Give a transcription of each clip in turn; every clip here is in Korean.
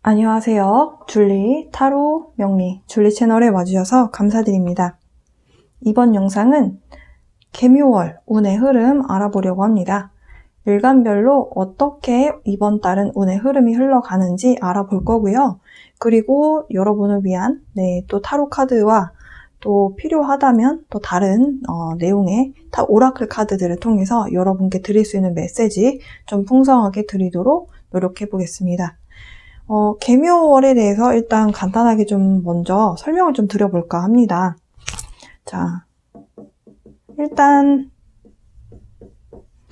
안녕하세요. 줄리 타로 명리 줄리 채널에 와주셔서 감사드립니다. 이번 영상은 개묘월 운의 흐름 알아보려고 합니다. 일간별로 어떻게 이번 달은 운의 흐름이 흘러가는지 알아볼 거고요. 그리고 여러분을 위한 또 타로 카드와 또 필요하다면 또 다른 내용의 오라클 카드들을 통해서 여러분께 드릴 수 있는 메시지 좀 풍성하게 드리도록 노력해 보겠습니다. 개묘월에 대해서 일단 간단하게 좀 먼저 설명을 좀 드려볼까 합니다. 자, 일단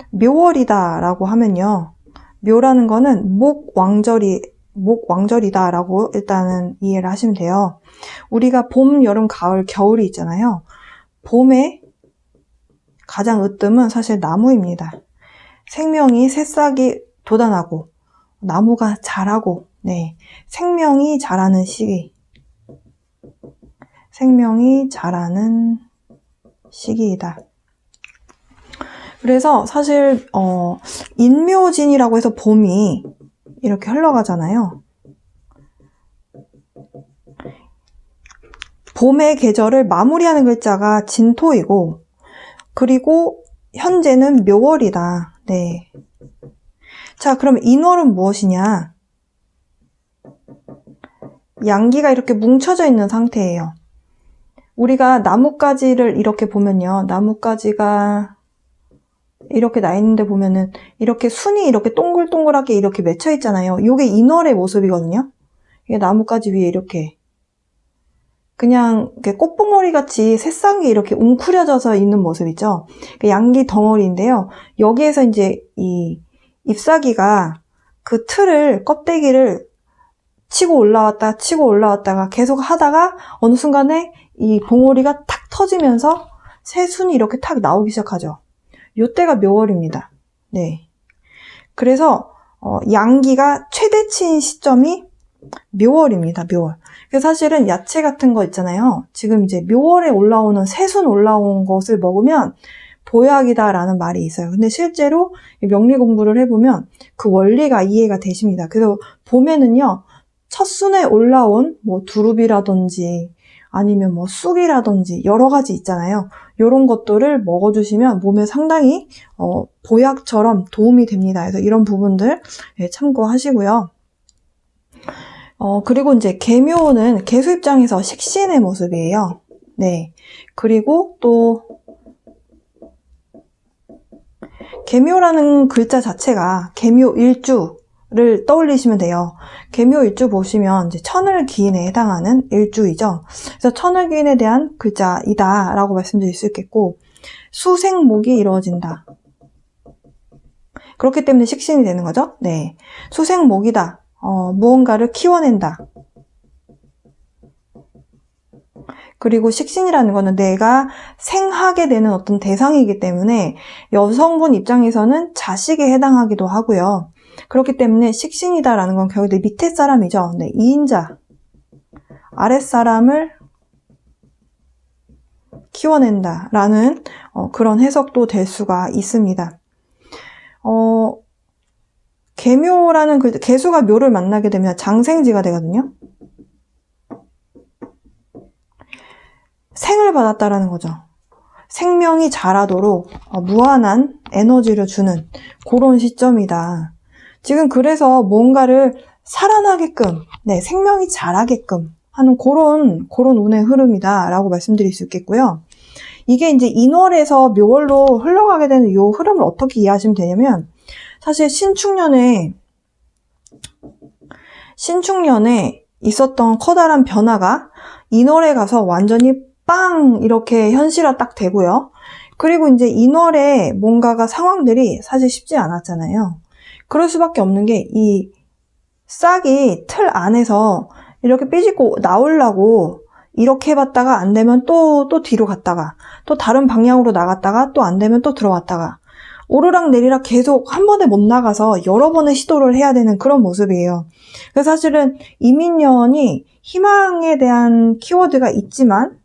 묘월이다 라고 하면요. 묘라는 거는 목왕절이다 라고 일단은 이해를 하시면 돼요. 우리가 봄, 여름, 가을, 겨울이 있잖아요. 봄에 가장 으뜸은 사실 나무입니다. 생명이 새싹이 돋아나고 나무가 자라고 생명이 자라는 시기. 생명이 자라는 시기이다. 그래서 사실 인묘진이라고 해서 봄이 이렇게 흘러가잖아요. 봄의 계절을 마무리하는 글자가 진토이고, 그리고 현재는 묘월이다. 자, 그럼 인월은 무엇이냐? 양기가 이렇게 뭉쳐져 있는 상태예요. 우리가 나뭇가지를 이렇게 보면요. 나뭇가지가 이렇게 나 있는데 보면은 이렇게 순이 이렇게 동글동글하게 이렇게 맺혀 있잖아요. 이게 인월의 모습이거든요. 이게 나뭇가지 위에 이렇게 그냥 꽃봉오리 같이 새싹이 이렇게 웅크려져서 있는 모습 있죠. 양기 덩어리인데요. 여기에서 이제 이 잎사귀가 그 틀을, 껍데기를 치고 올라왔다가 계속 하다가 어느 순간에 이 봉오리가 탁 터지면서 새순이 이렇게 탁 나오기 시작하죠. 요때가 묘월입니다. 그래서 양기가 최대치인 시점이 묘월입니다. 묘월. 그래서 사실은 야채 같은 거 있잖아요. 지금 이제 묘월에 올라오는 새순 올라온 것을 먹으면 보약이다라는 말이 있어요. 근데 실제로 명리 공부를 해보면 그 원리가 이해가 되십니다. 그래서 봄에는요, 첫순에 올라온 두릅이라든지 아니면 쑥이라든지 여러 가지 있잖아요. 이런 것들을 먹어주시면 몸에 상당히 보약처럼 도움이 됩니다. 그래서 이런 부분들 참고하시고요. 그리고 이제 개묘는 개수 입장에서 식신의 모습이에요. 그리고 또 개묘라는 글자 자체가 개묘일주를 떠올리시면 돼요. 개묘일주 보시면 이제 천을기인에 해당하는 일주이죠. 그래서 천을기인에 대한 글자이다 라고 말씀드릴 수 있겠고, 수생목이 이루어진다. 그렇기 때문에 식신이 되는 거죠. 수생목이다. 무언가를 키워낸다. 그리고 식신이라는 거는 내가 생하게 되는 어떤 대상이기 때문에 여성분 입장에서는 자식에 해당하기도 하고요. 그렇기 때문에 식신이다라는 건 결국 내 밑에 사람이죠. 2인자, 아랫사람을 키워낸다라는 그런 해석도 될 수가 있습니다. 개묘라는 개수가 묘를 만나게 되면 장생지가 되거든요. 생을 받았다라는 거죠. 생명이 자라도록 무한한 에너지를 주는 그런 시점이다. 지금 그래서 뭔가를 살아나게끔, 생명이 자라게끔 하는 그런 운의 흐름이다 라고 말씀드릴 수 있겠고요. 이게 이제 인월에서 묘월로 흘러가게 되는 이 흐름을 어떻게 이해하시면 되냐면, 사실 신축년에 있었던 커다란 변화가 인월에 가서 완전히 빵 이렇게 현실화 딱 되고요. 그리고 이제 인월에 뭔가가 상황들이 사실 쉽지 않았잖아요. 그럴 수밖에 없는 게 이 싹이 틀 안에서 이렇게 삐집고 나오려고 이렇게 해봤다가 안 되면 또 뒤로 갔다가 또 다른 방향으로 나갔다가 또 안 되면 또 들어왔다가 오르락 내리락 계속 한 번에 못 나가서 여러 번의 시도를 해야 되는 그런 모습이에요. 그래서 사실은 이민년이 희망에 대한 키워드가 있지만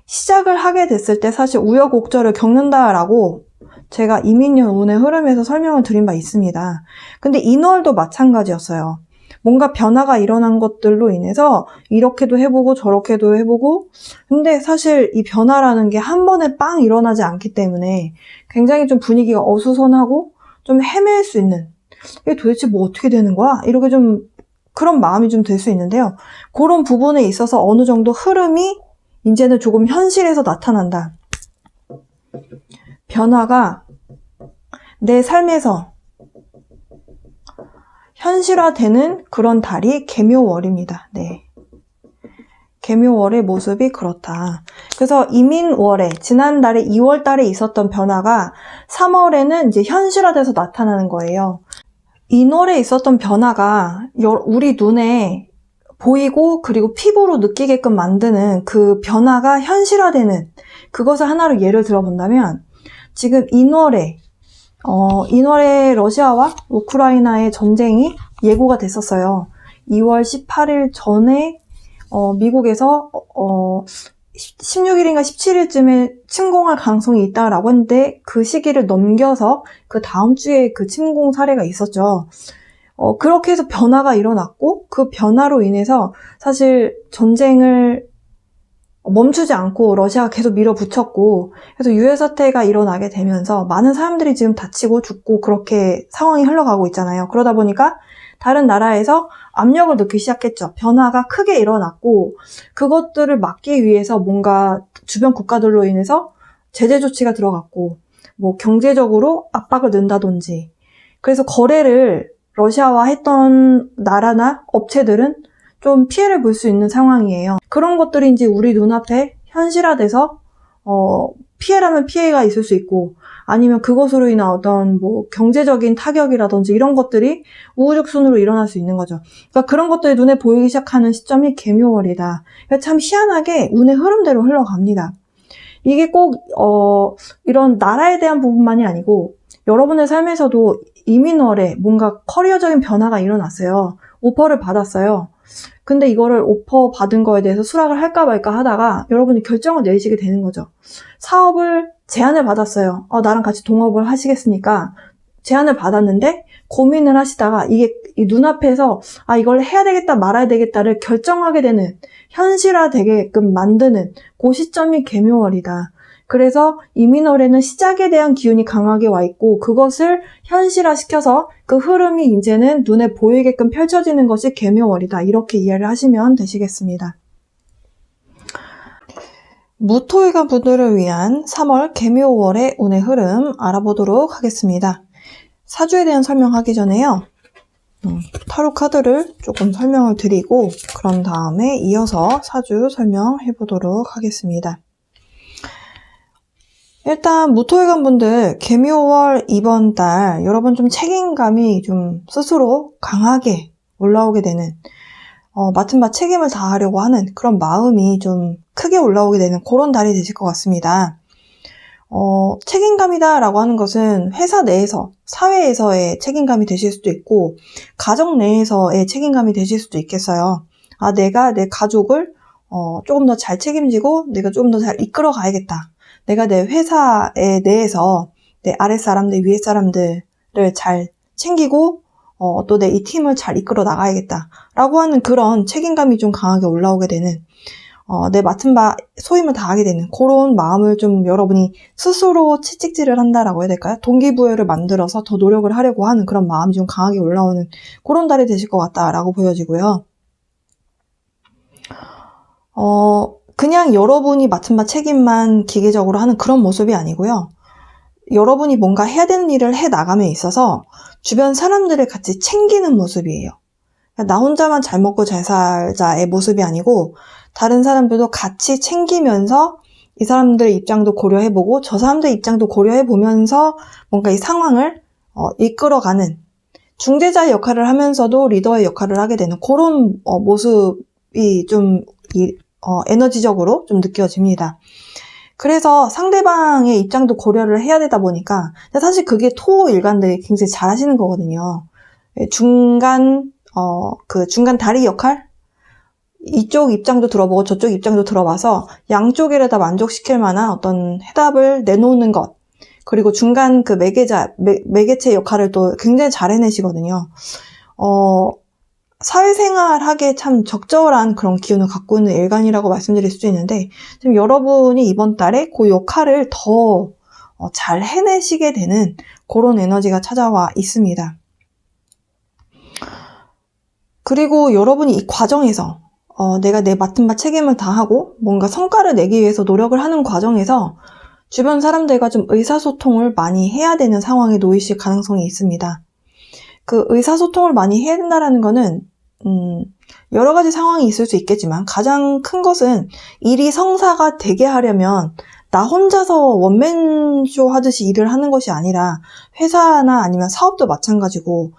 시작을 하게 됐을 때 사실 우여곡절을 겪는다라고 제가 이민년 운의 흐름에서 설명을 드린 바 있습니다. 근데 인월도 마찬가지였어요. 뭔가 변화가 일어난 것들로 인해서 이렇게도 해보고 저렇게도 해보고, 근데 사실 이 변화라는 게 한 번에 빵 일어나지 않기 때문에 굉장히 좀 분위기가 어수선하고 좀 헤맬 수 있는, 이게 도대체 뭐 어떻게 되는 거야? 이렇게 좀 그런 마음이 좀 들 수 있는데요. 그런 부분에 있어서 어느 정도 흐름이 이제는 조금 현실에서 나타난다. 변화가 내 삶에서 현실화되는 그런 달이 개묘월입니다. 네. 개묘월의 모습이 그렇다. 그래서 이민월에, 지난달에 2월달에 있었던 변화가 3월에는 이제 현실화돼서 나타나는 거예요. 인월에 있었던 변화가 우리 눈에 보이고 그리고 피부로 느끼게끔 만드는 그 변화가 현실화되는, 그것을 하나로 예를 들어본다면, 지금 인월에 러시아와 우크라이나의 전쟁이 예고가 됐었어요. 2월 18일 전에 미국에서 16일인가 17일쯤에 침공할 가능성이 있다라고 했는데, 그 시기를 넘겨서 그 다음 주에 그 침공 사례가 있었죠. 그렇게 해서 변화가 일어났고, 그 변화로 인해서 사실 전쟁을 멈추지 않고 러시아가 계속 밀어붙였고, 그래서 유해 사태가 일어나게 되면서 많은 사람들이 지금 다치고 죽고 그렇게 상황이 흘러가고 있잖아요. 그러다 보니까 다른 나라에서 압력을 넣기 시작했죠. 변화가 크게 일어났고, 그것들을 막기 위해서 뭔가 주변 국가들로 인해서 제재 조치가 들어갔고, 뭐 경제적으로 압박을 넣는다든지, 그래서 거래를 러시아와 했던 나라나 업체들은 좀 피해를 볼 수 있는 상황이에요. 그런 것들이 이제 우리 눈앞에 현실화돼서 피해라면 피해가 있을 수 있고, 아니면 그것으로 인한 어떤 뭐 경제적인 타격이라든지 이런 것들이 우후죽순으로 일어날 수 있는 거죠. 그러니까 그런 것들이 눈에 보이기 시작하는 시점이 개묘월이다. 그러니까 참 희한하게 운의 흐름대로 흘러갑니다. 이게 꼭 이런 나라에 대한 부분만이 아니고 여러분의 삶에서도 이민월에 뭔가 커리어적인 변화가 일어났어요. 오퍼를 받았어요. 근데 이거를 오퍼 받은 거에 대해서 수락을 할까 말까 하다가 여러분이 결정을 내리시게 되는 거죠. 사업을 제안을 받았어요. 나랑 같이 동업을 하시겠습니까? 제안을 받았는데 고민을 하시다가 이게 이 눈앞에서 이걸 해야 되겠다 말아야 되겠다를 결정하게 되는, 현실화되게끔 만드는 그 시점이 개묘월이다. 그래서 이민월에는 시작에 대한 기운이 강하게 와 있고, 그것을 현실화시켜서 그 흐름이 이제는 눈에 보이게끔 펼쳐지는 것이 개묘월이다. 이렇게 이해를 하시면 되시겠습니다. 무토일간 분들을 위한 3월 개묘월의 운의 흐름 알아보도록 하겠습니다. 사주에 대한 설명하기 전에요. 타로 카드를 조금 설명을 드리고 그런 다음에 이어서 사주 설명해 보도록 하겠습니다. 일단 무토일간 분들 개묘월 이번 달 여러분 좀 책임감이 좀 스스로 강하게 올라오게 되는, 맡은 바 책임을 다하려고 하는 그런 마음이 좀 크게 올라오게 되는 그런 달이 되실 것 같습니다. 책임감이다 라고 하는 것은 회사 내에서, 사회에서의 책임감이 되실 수도 있고, 가정 내에서의 책임감이 되실 수도 있겠어요. 내가 내 가족을 조금 더 잘 책임지고 내가 조금 더 잘 이끌어 가야겠다. 내가 내 회사에 내에서 내 아랫사람들, 위에 사람들을 잘 챙기고 또 내 이 팀을 잘 이끌어 나가야겠다 라고 하는 그런 책임감이 좀 강하게 올라오게 되는, 내 맡은 바 소임을 다하게 되는 그런 마음을 좀 여러분이 스스로 채찍질을 한다라고 해야 될까요? 동기부여를 만들어서 더 노력을 하려고 하는 그런 마음이 좀 강하게 올라오는 그런 달이 되실 것 같다라고 보여지고요. 그냥 여러분이 맡은 바 책임만 기계적으로 하는 그런 모습이 아니고요. 여러분이 뭔가 해야 되는 일을 해 나감에 있어서 주변 사람들을 같이 챙기는 모습이에요. 나 혼자만 잘 먹고 잘 살자의 모습이 아니고, 다른 사람들도 같이 챙기면서 이 사람들의 입장도 고려해보고 저 사람들의 입장도 고려해보면서 뭔가 이 상황을 이끌어가는 중재자의 역할을 하면서도 리더의 역할을 하게 되는 그런 모습이 좀 에너지적으로 좀 느껴집니다. 그래서 상대방의 입장도 고려를 해야 되다 보니까, 근데 사실 그게 토 일간들이 굉장히 잘 하시는 거거든요. 중간 다리 역할? 이쪽 입장도 들어보고 저쪽 입장도 들어봐서 양쪽에를 다 만족시킬 만한 어떤 해답을 내놓는 것, 그리고 중간 그 매개체 역할을 또 굉장히 잘 해내시거든요. 사회생활하기에 참 적절한 그런 기운을 갖고 있는 일간이라고 말씀드릴 수도 있는데, 지금 여러분이 이번 달에 그 역할을 더 잘 해내시게 되는 그런 에너지가 찾아와 있습니다. 그리고 여러분이 이 과정에서 내가 내 맡은 바 책임을 다하고 뭔가 성과를 내기 위해서 노력을 하는 과정에서 주변 사람들과 좀 의사소통을 많이 해야 되는 상황에 놓이실 가능성이 있습니다. 그 의사소통을 많이 해야 된다는 거는 여러 가지 상황이 있을 수 있겠지만 가장 큰 것은 일이 성사가 되게 하려면 나 혼자서 원맨쇼 하듯이 일을 하는 것이 아니라 회사나 아니면 사업도 마찬가지고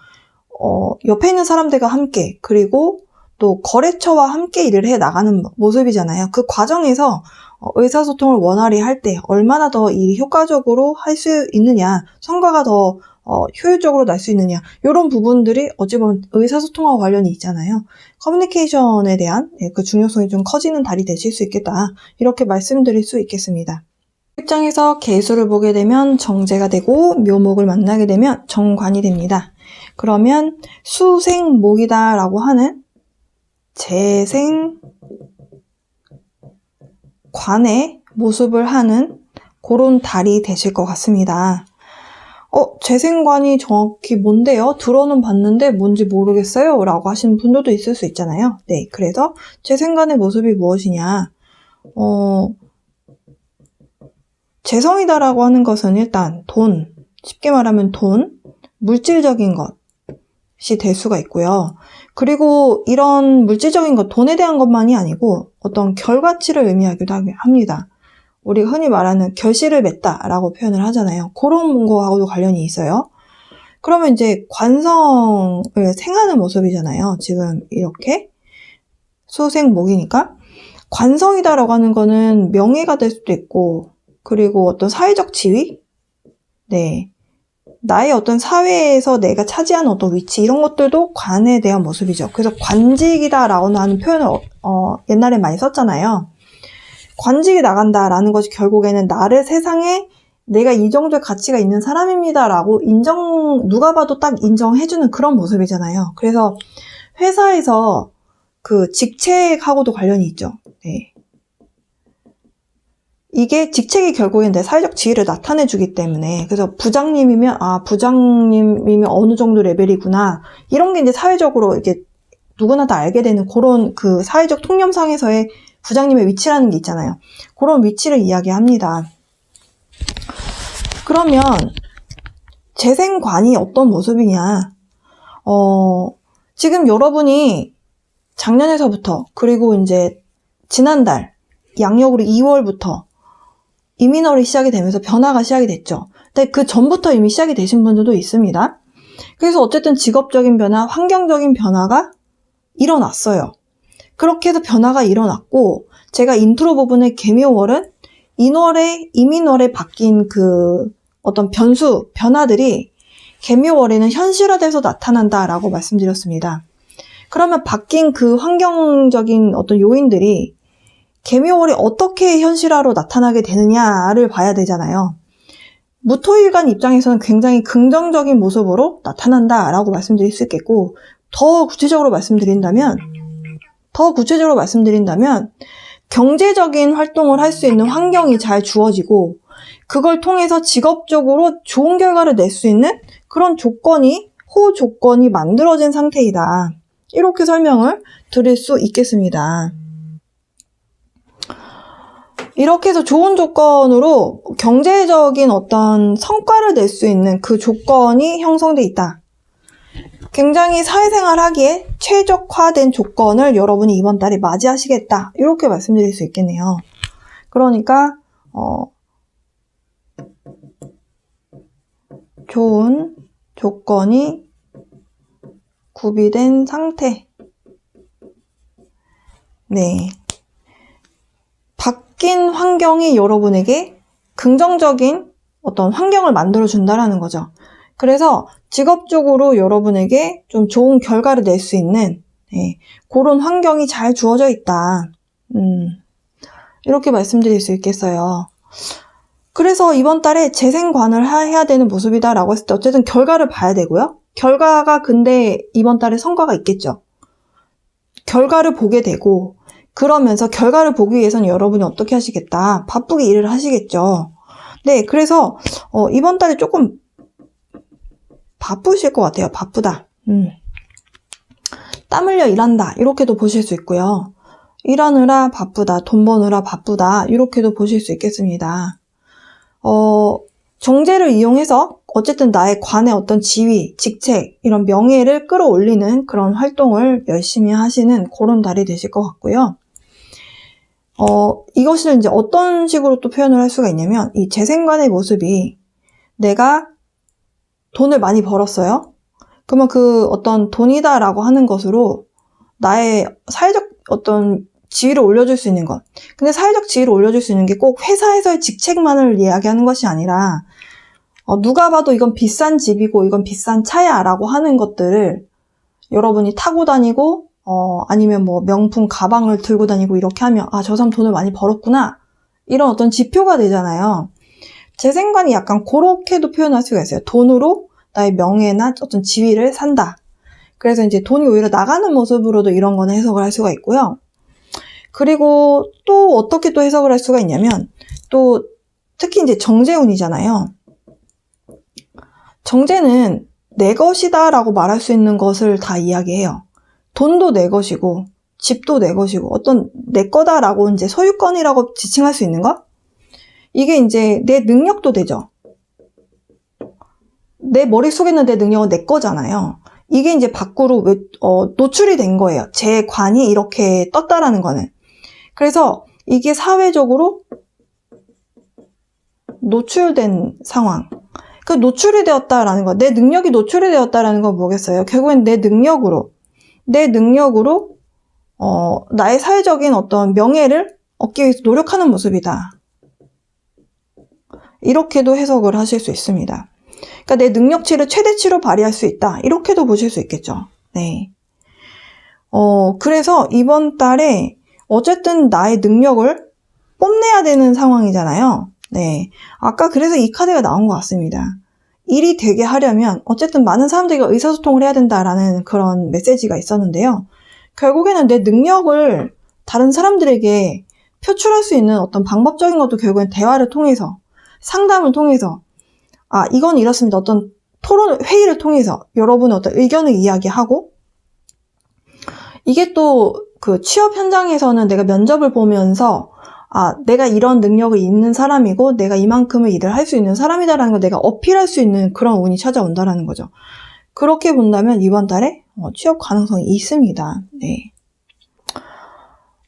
옆에 있는 사람들과 함께 그리고 또 거래처와 함께 일을 해 나가는 모습이잖아요. 그 과정에서 의사소통을 원활히 할 때 얼마나 더 일이 효과적으로 할 수 있느냐, 성과가 더 효율적으로 날 수 있느냐, 이런 부분들이 어찌 보면 의사소통과 관련이 있잖아요. 커뮤니케이션에 대한 그 중요성이 좀 커지는 달이 되실 수 있겠다, 이렇게 말씀드릴 수 있겠습니다. 입장에서 계수를 보게 되면 정제가 되고 묘목을 만나게 되면 정관이 됩니다. 그러면 수생목이다 라고 하는 재생관의 모습을 하는 그런 달이 되실 것 같습니다. 재생관이 정확히 뭔데요? 들어는 봤는데 뭔지 모르겠어요 라고 하시는 분들도 있을 수 있잖아요. 네, 그래서 재생관의 모습이 무엇이냐, 재성이다라고 하는 것은 일단 돈, 쉽게 말하면 돈, 물질적인 것이 될 수가 있고요. 그리고 이런 물질적인 것, 돈에 대한 것만이 아니고 어떤 결과치를 의미하기도 합니다. 우리가 흔히 말하는 결실을 맺다라고 표현을 하잖아요. 그런 거하고도 관련이 있어요. 그러면 이제 관성을 생하는 모습이잖아요. 지금 이렇게 수생목이니까 관성이다라고 하는 거는 명예가 될 수도 있고, 그리고 어떤 사회적 지위? 네. 나의 어떤 사회에서 내가 차지하는 어떤 위치, 이런 것들도 관에 대한 모습이죠. 그래서 관직이다라고 하는 표현을 옛날에 많이 썼잖아요. 관직이 나간다라는 것이 결국에는 나를 세상에 내가 이 정도의 가치가 있는 사람입니다라고 누가 봐도 딱 인정해주는 그런 모습이잖아요. 그래서 회사에서 그 직책하고도 관련이 있죠. 네. 이게 직책이 결국엔 내 사회적 지위를 나타내주기 때문에, 그래서 부장님이면 어느 정도 레벨이구나, 이런 게 이제 사회적으로 이게 누구나 다 알게 되는 그런 그 사회적 통념상에서의 부장님의 위치라는 게 있잖아요. 그런 위치를 이야기합니다. 그러면 재생관이 어떤 모습이냐, 지금 여러분이 작년에서부터, 그리고 이제 지난달 양력으로 2월부터 이민월이 시작이 되면서 변화가 시작이 됐죠. 근데 그 전부터 이미 시작이 되신 분들도 있습니다. 그래서 어쨌든 직업적인 변화, 환경적인 변화가 일어났어요. 그렇게 해서 변화가 일어났고, 제가 인트로 부분에 개묘월은 이민월에 바뀐 그 어떤 변화들이 개묘월에는 현실화돼서 나타난다라고 말씀드렸습니다. 그러면 바뀐 그 환경적인 어떤 요인들이 개묘월이 어떻게 현실화로 나타나게 되느냐를 봐야 되잖아요. 무토일간 입장에서는 굉장히 긍정적인 모습으로 나타난다라고 말씀드릴 수 있겠고, 더 구체적으로 말씀드린다면 경제적인 활동을 할 수 있는 환경이 잘 주어지고, 그걸 통해서 직업적으로 좋은 결과를 낼 수 있는 그런 호조건이 만들어진 상태이다, 이렇게 설명을 드릴 수 있겠습니다. 이렇게 해서 좋은 조건으로 경제적인 어떤 성과를 낼 수 있는 그 조건이 형성돼 있다. 굉장히 사회생활 하기에 최적화된 조건을 여러분이 이번 달에 맞이하시겠다, 이렇게 말씀드릴 수 있겠네요. 그러니까 좋은 조건이 구비된 상태. 네. 바뀐 환경이 여러분에게 긍정적인 어떤 환경을 만들어준다라는 거죠. 그래서 직업적으로 여러분에게 좀 좋은 결과를 낼 수 있는 그런 환경이 잘 주어져 있다. 이렇게 말씀드릴 수 있겠어요. 그래서 이번 달에 재생관을 해야 되는 모습이다라고 했을 때 어쨌든 결과를 봐야 되고요. 결과가 근데 이번 달에 성과가 있겠죠. 결과를 보게 되고, 그러면서 결과를 보기 위해서는 여러분이 어떻게 하시겠다? 바쁘게 일을 하시겠죠. 네, 그래서 이번 달에 조금 바쁘실 것 같아요. 바쁘다. 땀 흘려 일한다. 이렇게도 보실 수 있고요. 일하느라 바쁘다. 돈 버느라 바쁘다. 이렇게도 보실 수 있겠습니다. 정제를 이용해서 어쨌든 나의 관의 어떤 지위, 직책, 이런 명예를 끌어올리는 그런 활동을 열심히 하시는 그런 달이 되실 것 같고요. 이것을 이제 어떤 식으로 또 표현을 할 수가 있냐면, 이 재생관의 모습이 내가 돈을 많이 벌었어요. 그러면 그 어떤 돈이다라고 하는 것으로 나의 사회적 어떤 지위를 올려줄 수 있는 것. 근데 사회적 지위를 올려줄 수 있는 게 꼭 회사에서의 직책만을 이야기하는 것이 아니라, 누가 봐도 이건 비싼 집이고 이건 비싼 차야 라고 하는 것들을 여러분이 타고 다니고, 아니면 뭐 명품 가방을 들고 다니고 이렇게 하면, 아, 저 사람 돈을 많이 벌었구나. 이런 어떤 지표가 되잖아요. 재생관이 약간 그렇게도 표현할 수가 있어요. 돈으로 나의 명예나 어떤 지위를 산다. 그래서 이제 돈이 오히려 나가는 모습으로도 이런 거는 해석을 할 수가 있고요. 그리고 또 어떻게 또 해석을 할 수가 있냐면, 또 특히 이제 정제운이잖아요. 정제는 내 것이다 라고 말할 수 있는 것을 다 이야기해요. 돈도 내 것이고, 집도 내 것이고, 어떤 내 거다라고 이제 소유권이라고 지칭할 수 있는 것? 이게 이제 내 능력도 되죠. 내 머릿속에는 내 능력은 내 거잖아요. 이게 이제 밖으로 노출이 된 거예요. 제 관이 이렇게 떴다라는 거는. 그래서 이게 사회적으로 노출된 상황. 그 노출이 되었다라는 거, 내 능력이 노출이 되었다라는 건 뭐겠어요? 결국엔 내 능력으로 나의 사회적인 어떤 명예를 얻기 위해서 노력하는 모습이다. 이렇게도 해석을 하실 수 있습니다. 그러니까 내 능력치를 최대치로 발휘할 수 있다. 이렇게도 보실 수 있겠죠. 네. 그래서 이번 달에 어쨌든 나의 능력을 뽐내야 되는 상황이잖아요. 네. 아까 그래서 이 카드가 나온 것 같습니다. 일이 되게 하려면 어쨌든 많은 사람들과 의사소통을 해야 된다라는 그런 메시지가 있었는데요. 결국에는 내 능력을 다른 사람들에게 표출할 수 있는 어떤 방법적인 것도 결국엔 대화를 통해서, 상담을 통해서, 아, 이건 이렇습니다. 어떤 회의를 통해서 여러분의 어떤 의견을 이야기하고, 이게 또 그 취업 현장에서는 내가 면접을 보면서, 아, 내가 이런 능력이 있는 사람이고 내가 이만큼의 일을 할 수 있는 사람이다라는 걸 내가 어필할 수 있는 그런 운이 찾아온다라는 거죠. 그렇게 본다면 이번 달에 취업 가능성이 있습니다. 네.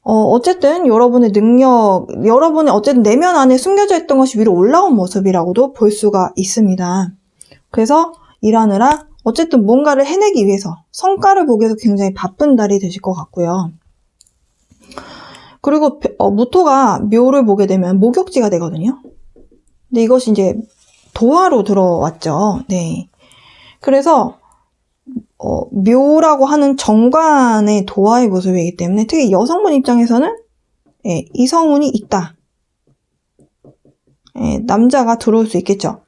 어쨌든 여러분의 능력, 여러분의 어쨌든 내면 안에 숨겨져 있던 것이 위로 올라온 모습이라고도 볼 수가 있습니다. 그래서 일하느라 어쨌든 뭔가를 해내기 위해서 성과를 보기 위해서 굉장히 바쁜 달이 되실 것 같고요. 그리고 무토가 묘를 보게 되면 목욕지가 되거든요. 근데 이것이 이제 도화로 들어왔죠. 네. 그래서 묘라고 하는 정관의 도화의 모습이기 때문에 특히 여성분 입장에서는 이성운이 있다. 남자가 들어올 수 있겠죠.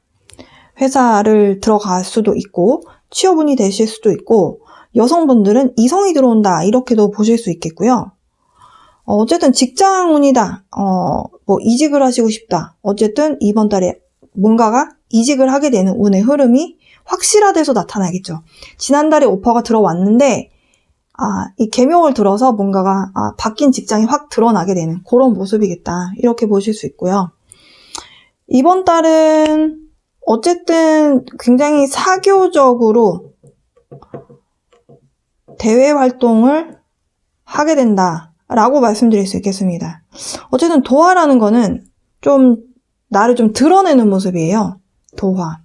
회사를 들어갈 수도 있고 취업운이 되실 수도 있고 여성분들은 이성이 들어온다 이렇게도 보실 수 있겠고요. 어쨌든 직장운이다. 뭐 이직을 하시고 싶다. 어쨌든 이번 달에 뭔가가 이직을 하게 되는 운의 흐름이 확실화돼서 나타나겠죠. 지난달에 오퍼가 들어왔는데 이 계명을 들어서 뭔가가 바뀐 직장이 확 드러나게 되는 그런 모습이겠다. 이렇게 보실 수 있고요. 이번 달은 어쨌든 굉장히 사교적으로 대외 활동을 하게 된다라고 말씀드릴 수 있겠습니다. 어쨌든 도화라는 거는 좀 나를 좀 드러내는 모습이에요. 도화.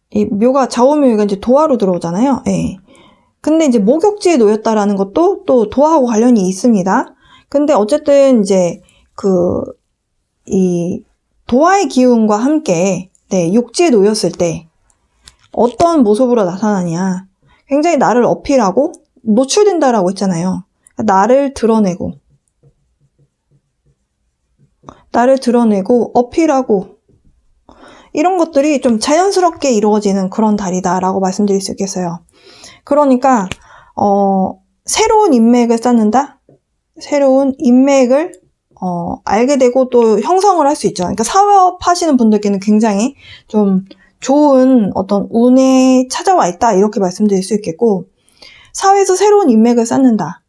이 묘가 좌우묘가 이제 도화로 들어오잖아요. 예. 근데 이제 목욕지에 놓였다라는 것도 또 도화하고 관련이 있습니다. 근데 어쨌든 이제 이 도화의 기운과 함께 욕지에 놓였을 때 어떤 모습으로 나타나냐. 굉장히 나를 어필하고 노출된다라고 했잖아요. 나를 드러내고 어필하고 이런 것들이 좀 자연스럽게 이루어지는 그런 달이다라고 말씀드릴 수 있겠어요. 그러니까 새로운 인맥을 쌓는다? 새로운 인맥을 알게 되고 또 형성을 할 수 있죠. 그러니까 사업하시는 분들께는 굉장히 좀 좋은 어떤 운에 찾아와 있다 이렇게 말씀드릴 수 있겠고, 사회에서 새로운 인맥을 쌓는다.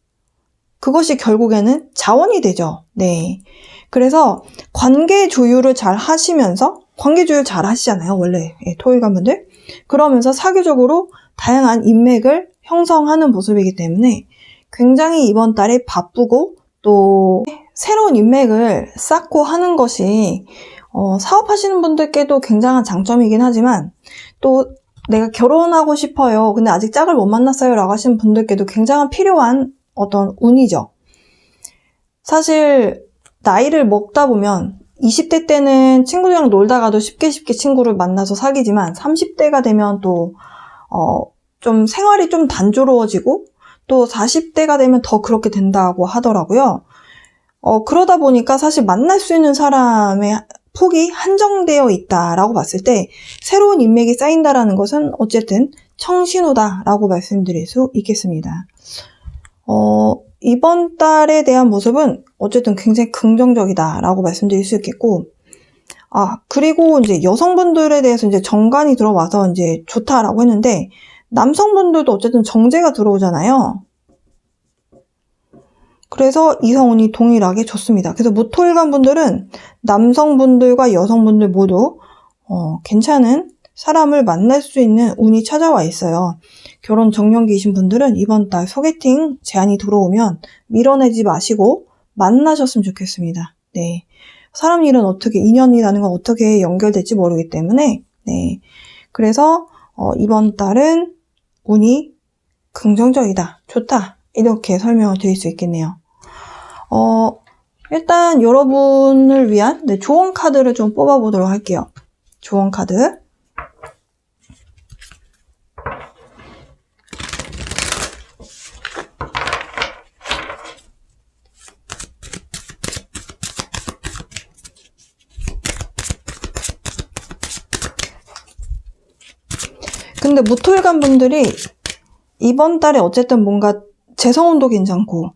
그것이 결국에는 자원이 되죠. 네. 그래서 관계 조율을 잘 하시면서, 관계 조율 잘 하시잖아요, 원래 토일관분들. 그러면서 사교적으로 다양한 인맥을 형성하는 모습이기 때문에 굉장히 이번 달에 바쁘고 또 새로운 인맥을 쌓고 하는 것이 사업하시는 분들께도 굉장한 장점이긴 하지만, 또 내가 결혼하고 싶어요, 근데 아직 짝을 못 만났어요 라고 하시는 분들께도 굉장한 필요한 어떤 운이죠. 사실 나이를 먹다 보면 20대 때는 친구들이랑 놀다가도 쉽게 친구를 만나서 사귀지만 30대가 되면 또 좀 생활이 좀 단조로워지고 또 40대가 되면 더 그렇게 된다고 하더라고요. 그러다 보니까 사실 만날 수 있는 사람의 폭이 한정되어 있다라고 봤을 때 새로운 인맥이 쌓인다라는 것은 어쨌든 청신호다라고 말씀드릴 수 있겠습니다. 이번 달에 대한 모습은 어쨌든 굉장히 긍정적이다라고 말씀드릴 수 있겠고, 그리고 이제 여성분들에 대해서 이제 정관이 들어와서 이제 좋다라고 했는데, 남성분들도 어쨌든 정제가 들어오잖아요. 그래서 이성운이 동일하게 좋습니다. 그래서 무토일관 분들은 남성분들과 여성분들 모두 괜찮은 사람을 만날 수 있는 운이 찾아와 있어요. 결혼 정년기이신 분들은 이번 달 소개팅 제안이 들어오면 밀어내지 마시고 만나셨으면 좋겠습니다. 네. 사람 일은 어떻게, 인연이라는 건 어떻게 연결될지 모르기 때문에, 네. 그래서 이번 달은 운이 긍정적이다, 좋다, 이렇게 설명을 드릴 수 있겠네요. 일단 여러분을 위한 조언 카드를 좀 뽑아보도록 할게요. 조언 카드. 근데 무토일관 분들이 이번 달에 어쨌든 뭔가 재성운도 괜찮고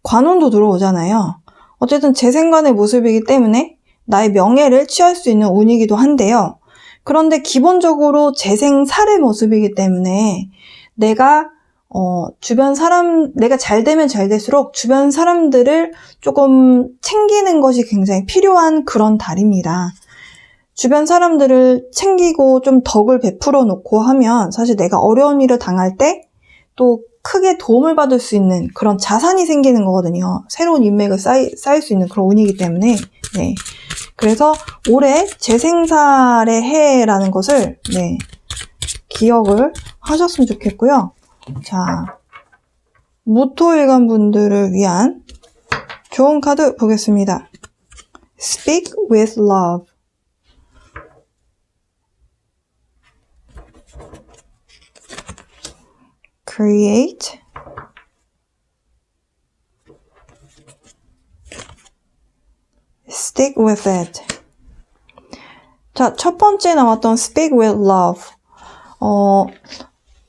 관운도 들어오잖아요. 어쨌든 재생관의 모습이기 때문에 나의 명예를 취할 수 있는 운이기도 한데요. 그런데 기본적으로 재생살의 모습이기 때문에 내가 내가 잘 되면 잘 될수록 주변 사람들을 조금 챙기는 것이 굉장히 필요한 그런 달입니다. 주변 사람들을 챙기고 좀 덕을 베풀어 놓고 하면 사실 내가 어려운 일을 당할 때 또 크게 도움을 받을 수 있는 그런 자산이 생기는 거거든요. 새로운 인맥을 쌓일 수 있는 그런 운이기 때문에, 네. 그래서 올해 재생살의 해라는 것을, 네, 기억을 하셨으면 좋겠고요. 자, 무토일관 분들을 위한 좋은 카드 보겠습니다. Speak with love. Create. Stick with it. 자, 첫 번째 나왔던 Speak with love.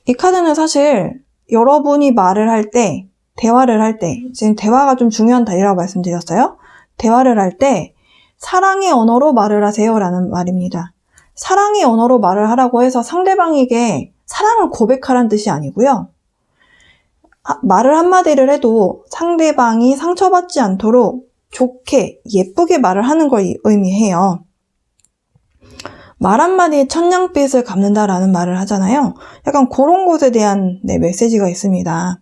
이 카드는 사실 여러분이 말을 할 때, 대화를 할 때, 지금 대화가 좀 중요한 달이라고 말씀드렸어요. 대화를 할 때 사랑의 언어로 말을 하세요 라는 말입니다. 사랑의 언어로 말을 하라고 해서 상대방에게 사랑을 고백하라는 뜻이 아니고요. 말을 한마디를 해도 상대방이 상처받지 않도록 좋게, 예쁘게 말을 하는 걸 의미해요. 말 한마디에 천냥빛을 갚는다라는 말을 하잖아요. 약간 그런 것에 대한 메시지가 있습니다.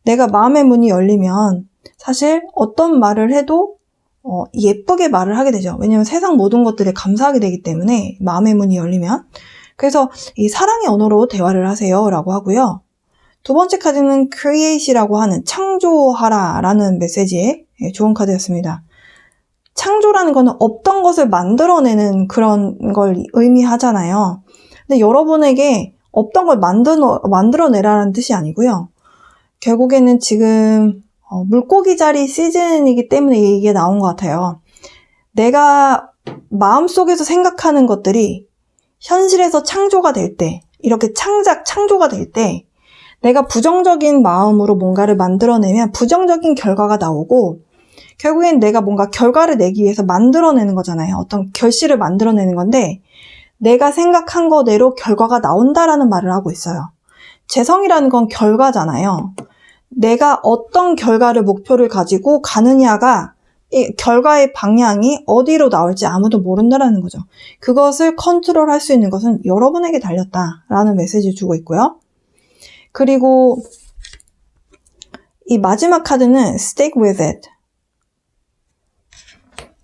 내가 마음의 문이 열리면 사실 어떤 말을 해도 예쁘게 말을 하게 되죠. 왜냐면 세상 모든 것들에 감사하게 되기 때문에 마음의 문이 열리면. 그래서 이 사랑의 언어로 대화를 하세요 라고 하고요. 두 번째 카드는 create이라고 하는 창조하라 라는 메시지의 좋은 카드였습니다. 창조라는 거는 없던 것을 만들어내는 그런 걸 의미하잖아요. 근데 여러분에게 없던 걸 만들어내라는 뜻이 아니고요. 결국에는 지금 물고기 자리 시즌이기 때문에 이게 나온 것 같아요. 내가 마음속에서 생각하는 것들이 현실에서 창조가 될 때, 이렇게 창조가 될 때 내가 부정적인 마음으로 뭔가를 만들어내면 부정적인 결과가 나오고 결국엔 내가 뭔가 결과를 내기 위해서 만들어내는 거잖아요. 어떤 결실을 만들어내는 건데 내가 생각한 거대로 결과가 나온다라는 말을 하고 있어요. 재성이라는 건 결과잖아요. 내가 어떤 결과를 목표를 가지고 가느냐가 이 결과의 방향이 어디로 나올지 아무도 모른다라는 거죠. 그것을 컨트롤할 수 있는 것은 여러분에게 달렸다라는 메시지를 주고 있고요. 그리고 이 마지막 카드는 stick with it.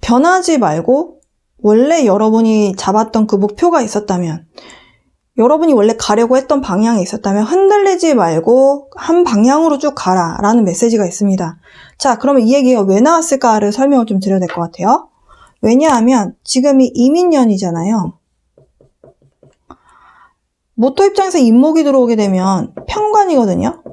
변하지 말고 원래 여러분이 잡았던 그 목표가 있었다면 여러분이 원래 가려고 했던 방향이 있었다면 흔들리지 말고 한 방향으로 쭉 가라 라는 메시지가 있습니다. 자, 그러면 이 얘기가 왜 나왔을까를 설명을 좀 드려야 될 것 같아요. 왜냐하면 지금이 이민년이잖아요. 모토 입장에서 인목이 들어오게 되면 편관이거든요.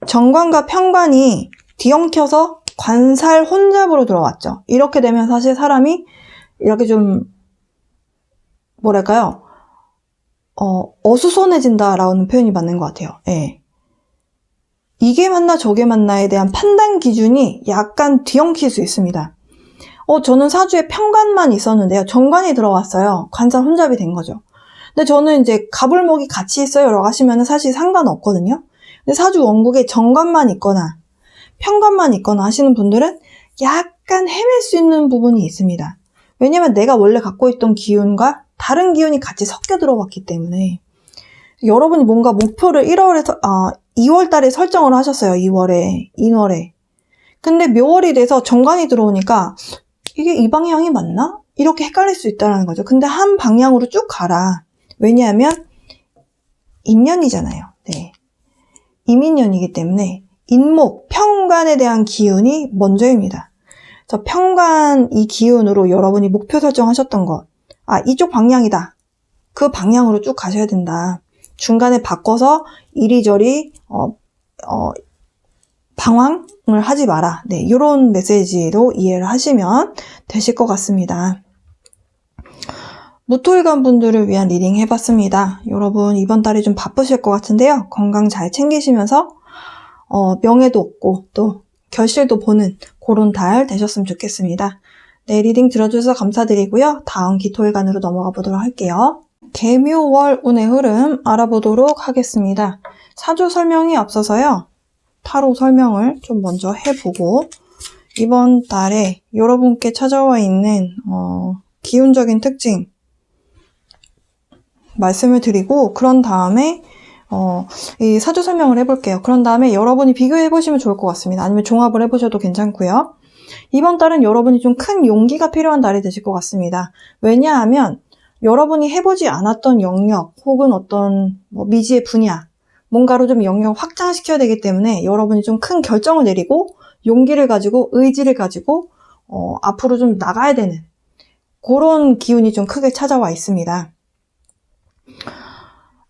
정관과 편관이 뒤엉켜서 관살 혼잡으로 들어왔죠. 이렇게 되면 사실 사람이 이렇게 좀 뭐랄까요? 어수선해진다라는 표현이 맞는 것 같아요. 예. 이게 맞나 저게 맞나에 대한 판단 기준이 약간 뒤엉킬 수 있습니다. 저는 사주에 편관만 있었는데요. 정관이 들어왔어요. 관살 혼잡이 된 거죠. 근데 저는 이제 갑을목이 같이 있어요 라고 하시면 사실 상관없거든요. 근데 사주 원국에 정관만 있거나 편관만 있거나 하시는 분들은 약간 헤맬 수 있는 부분이 있습니다. 왜냐면 내가 원래 갖고 있던 기운과 다른 기운이 같이 섞여 들어왔기 때문에 여러분이 뭔가 목표를 2월 달에 설정을 하셨어요. 2월에, 인월에. 근데 묘월이 돼서 정관이 들어오니까 이게 이 방향이 맞나? 이렇게 헷갈릴 수 있다는 거죠. 근데 한 방향으로 쭉 가라. 왜냐하면 인년이잖아요. 네. 이민년이기 때문에 인목, 편관에 대한 기운이 먼저입니다. 그래서 편관 이 기운으로 여러분이 목표 설정하셨던 것, 이쪽 방향이다. 그 방향으로 쭉 가셔야 된다. 중간에 바꿔서 이리저리 방황을 하지 마라. 네, 이런 메시지로 이해를 하시면 되실 것 같습니다. 무토일간 분들을 위한 리딩 해봤습니다. 여러분 이번 달이 좀 바쁘실 것 같은데요. 건강 잘 챙기시면서 명예도 얻고 또 결실도 보는 그런 달 되셨으면 좋겠습니다. 네, 리딩 들어주셔서 감사드리고요. 다음 기토일간으로 넘어가 보도록 할게요. 개묘월 운의 흐름 알아보도록 하겠습니다. 사주 설명이 앞서서요. 타로 설명을 좀 먼저 해보고 이번 달에 여러분께 찾아와 있는 기운적인 특징 말씀을 드리고 그런 다음에 이 사주 설명을 해볼게요. 그런 다음에 여러분이 비교해보시면 좋을 것 같습니다. 아니면 종합을 해보셔도 괜찮고요. 이번 달은 여러분이 좀 큰 용기가 필요한 달이 되실 것 같습니다. 왜냐하면 여러분이 해보지 않았던 영역 혹은 어떤 미지의 분야 뭔가로 좀 영역을 확장시켜야 되기 때문에 여러분이 좀 큰 결정을 내리고 용기를 가지고 의지를 가지고 앞으로 좀 나가야 되는 그런 기운이 좀 크게 찾아와 있습니다.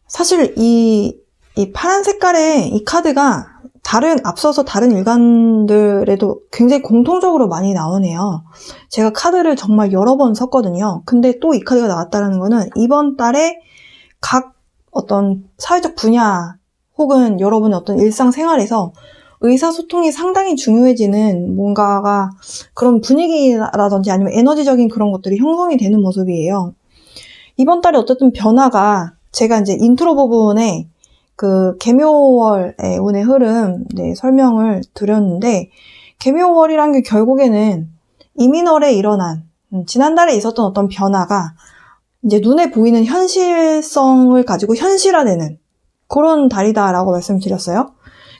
사실 이 파란 색깔의 이 카드가 앞서서 다른 일간들에도 굉장히 공통적으로 많이 나오네요. 제가 카드를 정말 여러 번 썼거든요. 근데 또 이 카드가 나왔다는 거는 이번 달에 각 어떤 사회적 분야 혹은 여러분의 어떤 일상생활에서 의사소통이 상당히 중요해지는 뭔가가 그런 분위기라든지 아니면 에너지적인 그런 것들이 형성이 되는 모습이에요. 이번 달에 어쨌든 변화가 제가 이제 인트로 부분에 그 개묘월의 운의 흐름 설명을 드렸는데 개묘월이란 게 결국에는 이민월에 일어난 지난달에 있었던 어떤 변화가 이제 눈에 보이는 현실성을 가지고 현실화되는 그런 달이다라고 말씀드렸어요.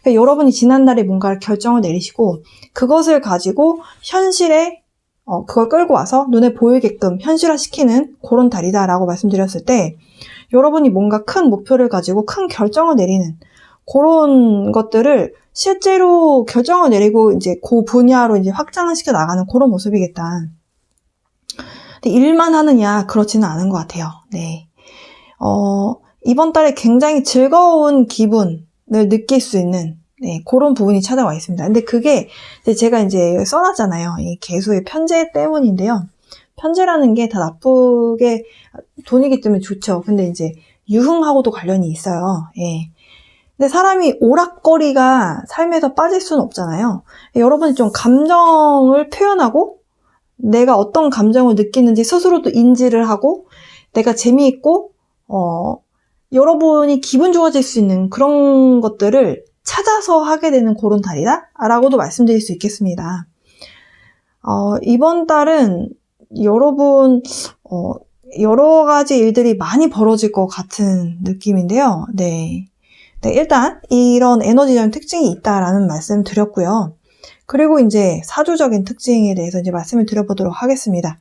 그러니까 여러분이 지난달에 뭔가를 결정을 내리시고 그것을 가지고 현실에 그걸 끌고 와서 눈에 보이게끔 현실화시키는 그런 달이다라고 말씀드렸을 때 여러분이 뭔가 큰 목표를 가지고 큰 결정을 내리는 그런 것들을 실제로 결정을 내리고 이제 그 분야로 이제 확장을 시켜 나가는 그런 모습이겠다. 근데 일만 하느냐 그렇지는 않은 것 같아요. 네. 이번 달에 굉장히 즐거운 기분을 느낄 수 있는 그런 부분이 찾아와 있습니다. 근데 그게 제가 이제 써놨잖아요. 이 개수의 편재 때문인데요. 편재라는 게 다 나쁘게 돈이기 때문에 좋죠. 근데 이제 유흥하고도 관련이 있어요. 예. 근데 사람이 오락거리가 삶에서 빠질 수는 없잖아요. 여러분이 좀 감정을 표현하고 내가 어떤 감정을 느끼는지 스스로도 인지를 하고 내가 재미있고 여러분이 기분 좋아질 수 있는 그런 것들을 찾아서 하게 되는 그런 달이다 라고도 말씀드릴 수 있겠습니다. 이번 달은 여러분 여러 가지 일들이 많이 벌어질 것 같은 느낌인데요. 네, 일단 이런 에너지적인 특징이 있다라는 말씀 드렸고요. 그리고 이제 사주적인 특징에 대해서 이제 말씀을 드려보도록 하겠습니다.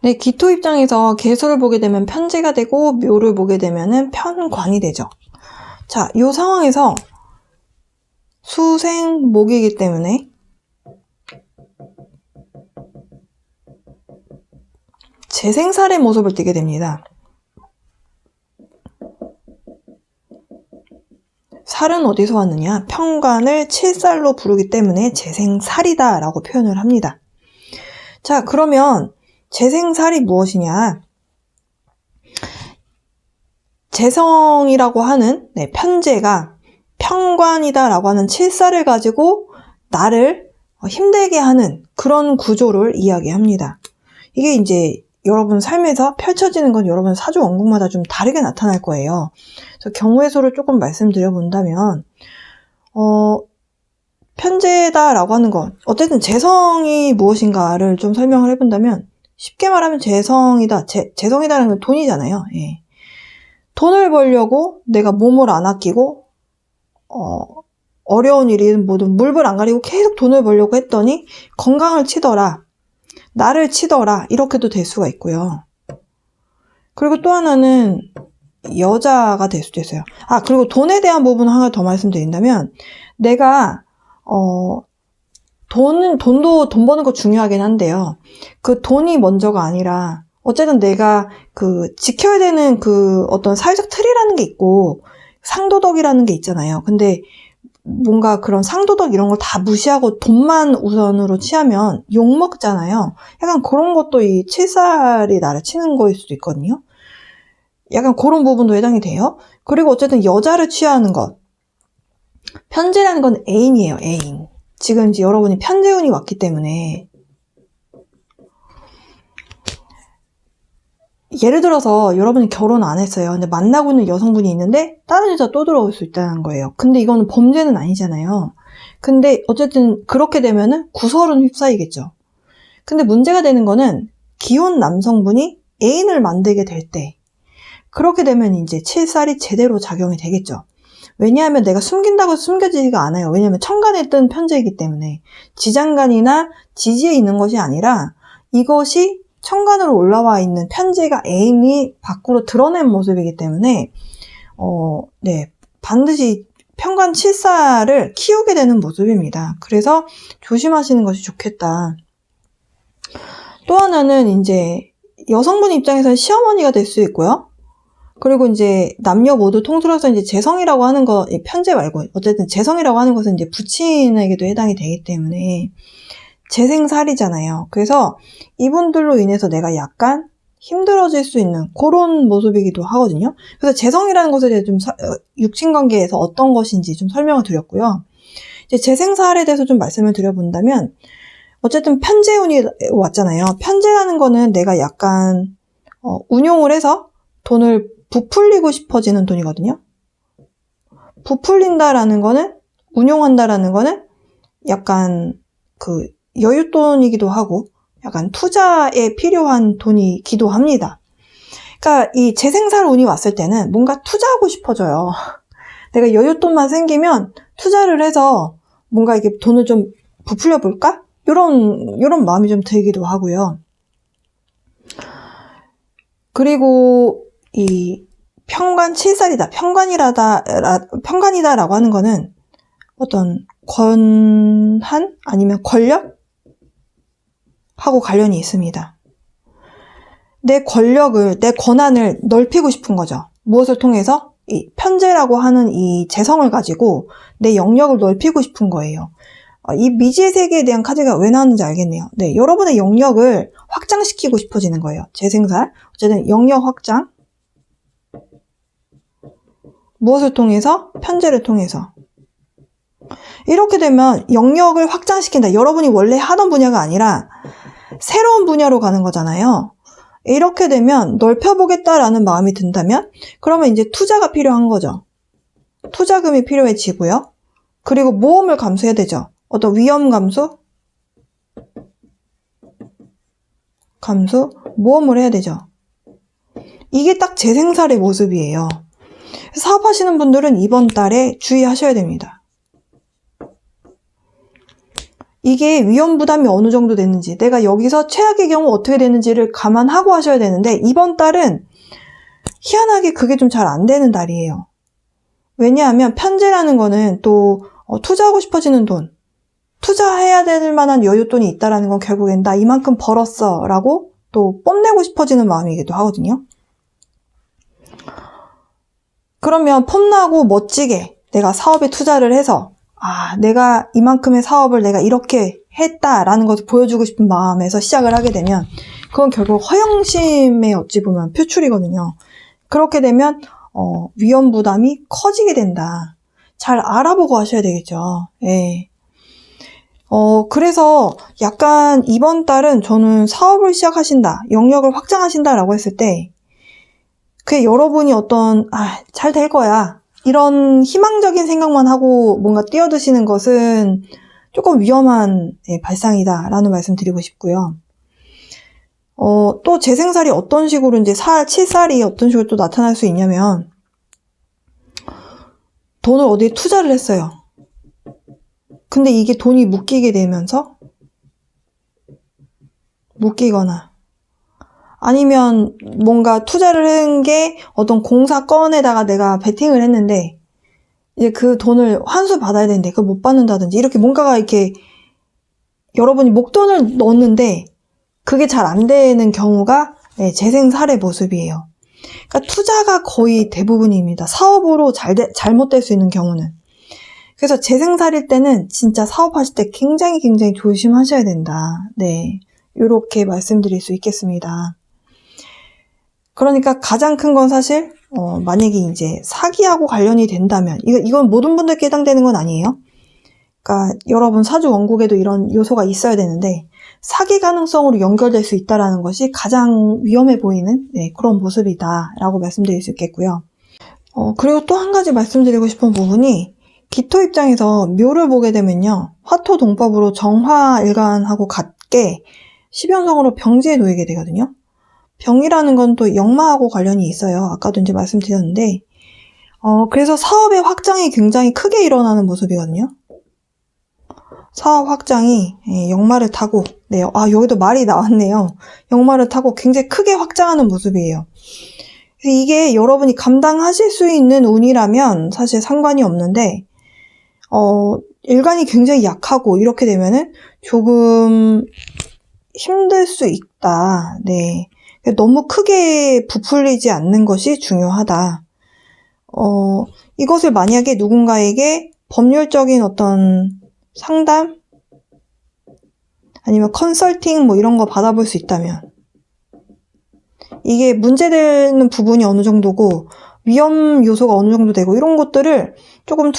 네, 기토 입장에서 계수를 보게 되면 편재가 되고 묘를 보게 되면은 편관이 되죠. 자, 이 상황에서 수생목이기 때문에 재생살의 모습을 띠게 됩니다. 살은 어디서 왔느냐? 편관을 칠살로 부르기 때문에 재생살이다 라고 표현을 합니다. 자, 그러면 재생살이 무엇이냐? 재성이라고 하는 편재가 편관이다 라고 하는 칠살을 가지고 나를 힘들게 하는 그런 구조를 이야기합니다. 이게 이제 여러분 삶에서 펼쳐지는 건 여러분 사주 원국마다 좀 다르게 나타날 거예요. 그래서 경우의 수를 조금 말씀드려 본다면 편재다라고 하는 건 어쨌든 재성이 무엇인가를 좀 설명을 해본다면 쉽게 말하면 재성이다. 재성이다라는 건 돈이잖아요. 예. 돈을 벌려고 내가 몸을 안 아끼고 어려운 일이든 뭐든 물불 안 가리고 계속 돈을 벌려고 했더니 건강을 치더라. 나를 치더라 이렇게도 될 수가 있고요. 그리고 또 하나는 여자가 될 수도 있어요. 그리고 돈에 대한 부분 하나 더 말씀드린다면 내가 돈 버는 거 중요하긴 한데요. 그 돈이 먼저가 아니라 어쨌든 내가 그 지켜야 되는 그 어떤 사회적 틀이라는 게 있고 상도덕이라는 게 있잖아요. 근데 뭔가 그런 상도덕 이런 걸 다 무시하고 돈만 우선으로 취하면 욕먹잖아요. 약간 그런 것도 이 칠살이 나를 치는 거일 수도 있거든요. 약간 그런 부분도 해당이 돼요. 그리고 어쨌든 여자를 취하는 것. 편재라는 건 애인이에요, 애인. 지금 이제 여러분이 편재운이 왔기 때문에 예를 들어서 여러분이 결혼 안 했어요. 근데 만나고 있는 여성분이 있는데 다른 여자 또 들어올 수 있다는 거예요. 근데 이거는 범죄는 아니잖아요. 근데 어쨌든 그렇게 되면은 구설은 휩싸이겠죠. 근데 문제가 되는 거는 기혼 남성분이 애인을 만들게 될 때 그렇게 되면 이제 칠살이 제대로 작용이 되겠죠. 왜냐하면 내가 숨긴다고 해서 숨겨지지가 않아요. 왜냐하면 천간에 뜬 편재이기 때문에 지장간이나 지지에 있는 것이 아니라 이것이 천간으로 올라와 있는 편재가 애인이 밖으로 드러낸 모습이기 때문에 반드시 편관 칠살을 키우게 되는 모습입니다. 그래서 조심하시는 것이 좋겠다. 또 하나는 이제 여성분 입장에서는 시어머니가 될 수 있고요. 그리고 이제 남녀 모두 통틀어서 이제 재성이라고 하는 거, 편재 말고 어쨌든 재성이라고 하는 것은 이제 부친에게도 해당이 되기 때문에 재생살이잖아요. 그래서 이분들로 인해서 내가 약간 힘들어질 수 있는 그런 모습이기도 하거든요. 그래서 재성이라는 것에 대해 좀 육친관계에서 어떤 것인지 좀 설명을 드렸고요. 이제 재생살에 대해서 좀 말씀을 드려본다면 어쨌든 편재운이 왔잖아요. 편재라는 거는 내가 약간 운용을 해서 돈을 부풀리고 싶어지는 돈이거든요. 부풀린다라는 거는 운용한다라는 거는 약간 그 여윳돈이기도 하고 약간 투자에 필요한 돈이기도 합니다. 그러니까 이 재생살 운이 왔을 때는 뭔가 투자하고 싶어져요. 내가 여윳돈만 생기면 투자를 해서 뭔가 이게 돈을 좀 부풀려 볼까? 이런 마음이 좀 들기도 하고요. 그리고 이 편관 칠살이다, 편관이다라고 하는 거는 어떤 권한 아니면 권력? 하고 관련이 있습니다. 내 권력을, 내 권한을 넓히고 싶은 거죠. 무엇을 통해서? 이 편재라고 하는 이 재성을 가지고 내 영역을 넓히고 싶은 거예요. 이 미지의 세계에 대한 카드가 왜 나왔는지 알겠네요. 네, 여러분의 영역을 확장시키고 싶어지는 거예요. 재생살. 어쨌든 영역 확장. 무엇을 통해서? 편제를 통해서. 이렇게 되면 영역을 확장시킨다. 여러분이 원래 하던 분야가 아니라 새로운 분야로 가는 거잖아요. 이렇게 되면 넓혀보겠다라는 마음이 든다면 그러면 이제 투자가 필요한 거죠. 투자금이 필요해지고요. 그리고 모험을 감수해야 되죠. 어떤 위험 감수? 모험을 해야 되죠. 이게 딱 재생살의 모습이에요. 사업하시는 분들은 이번 달에 주의하셔야 됩니다. 이게 위험 부담이 어느 정도 되는지, 내가 여기서 최악의 경우 어떻게 되는지를 감안하고 하셔야 되는데 이번 달은 희한하게 그게 좀 잘 안 되는 달이에요. 왜냐하면 편제라는 거는 또 투자하고 싶어지는 돈, 투자해야 될 만한 여윳돈이 있다라는 건 결국엔 나 이만큼 벌었어 라고 또 뽐내고 싶어지는 마음이기도 하거든요. 그러면 폼나고 멋지게 내가 사업에 투자를 해서 내가 이만큼의 사업을 내가 이렇게 했다라는 것을 보여주고 싶은 마음에서 시작을 하게 되면 그건 결국 허영심의 어찌 보면 표출이거든요. 그렇게 되면 위험 부담이 커지게 된다. 잘 알아보고 하셔야 되겠죠. 예. 그래서 약간 이번 달은 저는 사업을 시작하신다, 영역을 확장하신다라고 했을 때 그게 여러분이 어떤 잘 될 거야 이런 희망적인 생각만 하고 뭔가 뛰어드시는 것은 조금 위험한 발상이다 라는 말씀 드리고 싶고요. 또 재생살이 어떤 식으로 이제 7살이 어떤 식으로 또 나타날 수 있냐면 돈을 어디에 투자를 했어요. 근데 이게 돈이 묶이게 되면서 묶이거나 아니면 뭔가 투자를 한 게 어떤 공사 건에다가 내가 베팅을 했는데 이제 그 돈을 환수 받아야 되는데 그걸 못 받는다든지 이렇게 뭔가가 이렇게 여러분이 목돈을 넣었는데 그게 잘 안 되는 경우가 재생살의 모습이에요. 그러니까 투자가 거의 대부분입니다. 사업으로 잘못될 수 있는 경우는. 그래서 재생살일 때는 진짜 사업하실 때 굉장히 조심하셔야 된다. 네, 이렇게 말씀드릴 수 있겠습니다. 그러니까 가장 큰 건 사실 만약에 이제 사기하고 관련이 된다면 이건 모든 분들께 해당되는 건 아니에요. 그러니까 여러분 사주 원국에도 이런 요소가 있어야 되는데 사기 가능성으로 연결될 수 있다는 것이 가장 위험해 보이는 그런 모습이다라고 말씀드릴 수 있겠고요. 그리고 또 한 가지 말씀드리고 싶은 부분이 기토 입장에서 묘를 보게 되면요. 화토동법으로 정화일간하고 같게 십연성으로 병지에 놓이게 되거든요. 병이라는 건 또 역마하고 관련이 있어요. 아까도 이제 말씀드렸는데 그래서 사업의 확장이 굉장히 크게 일어나는 모습이거든요. 사업 확장이 역마를 타고 여기도 말이 나왔네요. 역마를 타고 굉장히 크게 확장하는 모습이에요. 이게 여러분이 감당하실 수 있는 운이라면 사실 상관이 없는데 일간이 굉장히 약하고 이렇게 되면은 조금 힘들 수 있다. 네. 너무 크게 부풀리지 않는 것이 중요하다. 이것을 만약에 누군가에게 법률적인 어떤 상담? 아니면 컨설팅 뭐 이런 거 받아볼 수 있다면 이게 문제되는 부분이 어느 정도고 위험 요소가 어느 정도 되고 이런 것들을 조금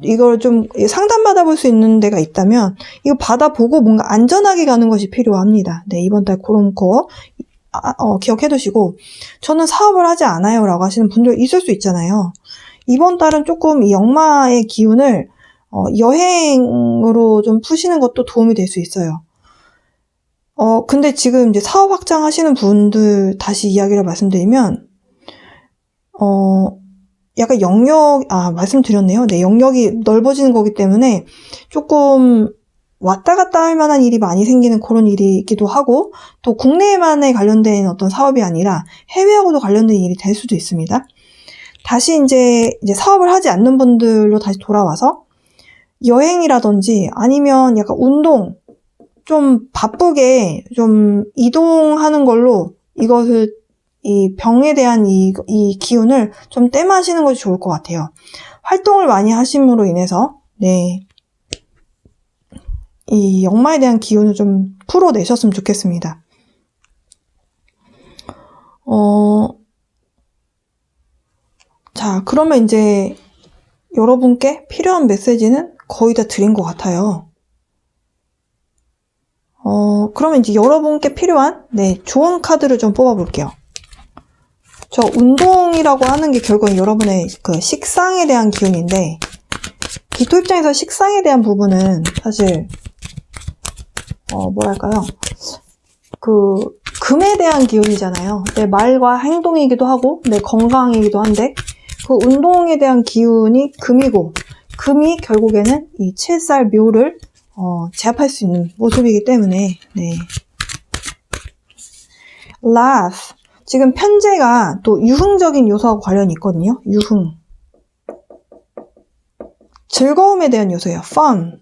이걸 좀 상담받아볼 수 있는 데가 있다면 이거 받아보고 뭔가 안전하게 가는 것이 필요합니다. 네, 이번 달 그런 거 기억해 두시고 저는 사업을 하지 않아요 라고 하시는 분들 있을 수 있잖아요. 이번 달은 조금 이 역마의 기운을 여행으로 좀 푸시는 것도 도움이 될 수 있어요. 근데 지금 이제 사업 확장하시는 분들 다시 이야기를 말씀드리면 약간 말씀드렸네요. 네, 영역이 넓어지는 거기 때문에 조금 왔다 갔다 할 만한 일이 많이 생기는 그런 일이 있기도 하고 또 국내에만에 관련된 어떤 사업이 아니라 해외하고도 관련된 일이 될 수도 있습니다. 다시 이제 사업을 하지 않는 분들로 다시 돌아와서 여행이라든지 아니면 약간 운동 좀 바쁘게 좀 이동하는 걸로 이것을 이 병에 대한 이 기운을 좀 떼마시는 것이 좋을 것 같아요. 활동을 많이 하심으로 인해서 이 역마에 대한 기운을 좀 풀어내셨으면 좋겠습니다. 자, 그러면 이제 여러분께 필요한 메시지는 거의 다 드린 것 같아요. 그러면 이제 여러분께 필요한, 좋은 카드를 좀 뽑아볼게요. 저 운동이라고 하는 게 결국은 여러분의 그 식상에 대한 기운인데, 기토 입장에서 식상에 대한 부분은 사실, 뭐랄까요. 금에 대한 기운이잖아요. 내 말과 행동이기도 하고, 내 건강이기도 한데, 그 운동에 대한 기운이 금이고, 금이 결국에는 이 7살 묘를 제압할 수 있는 모습이기 때문에, laugh. 지금 편제가 또 유흥적인 요소하고 관련이 있거든요. 유흥. 즐거움에 대한 요소예요. fun.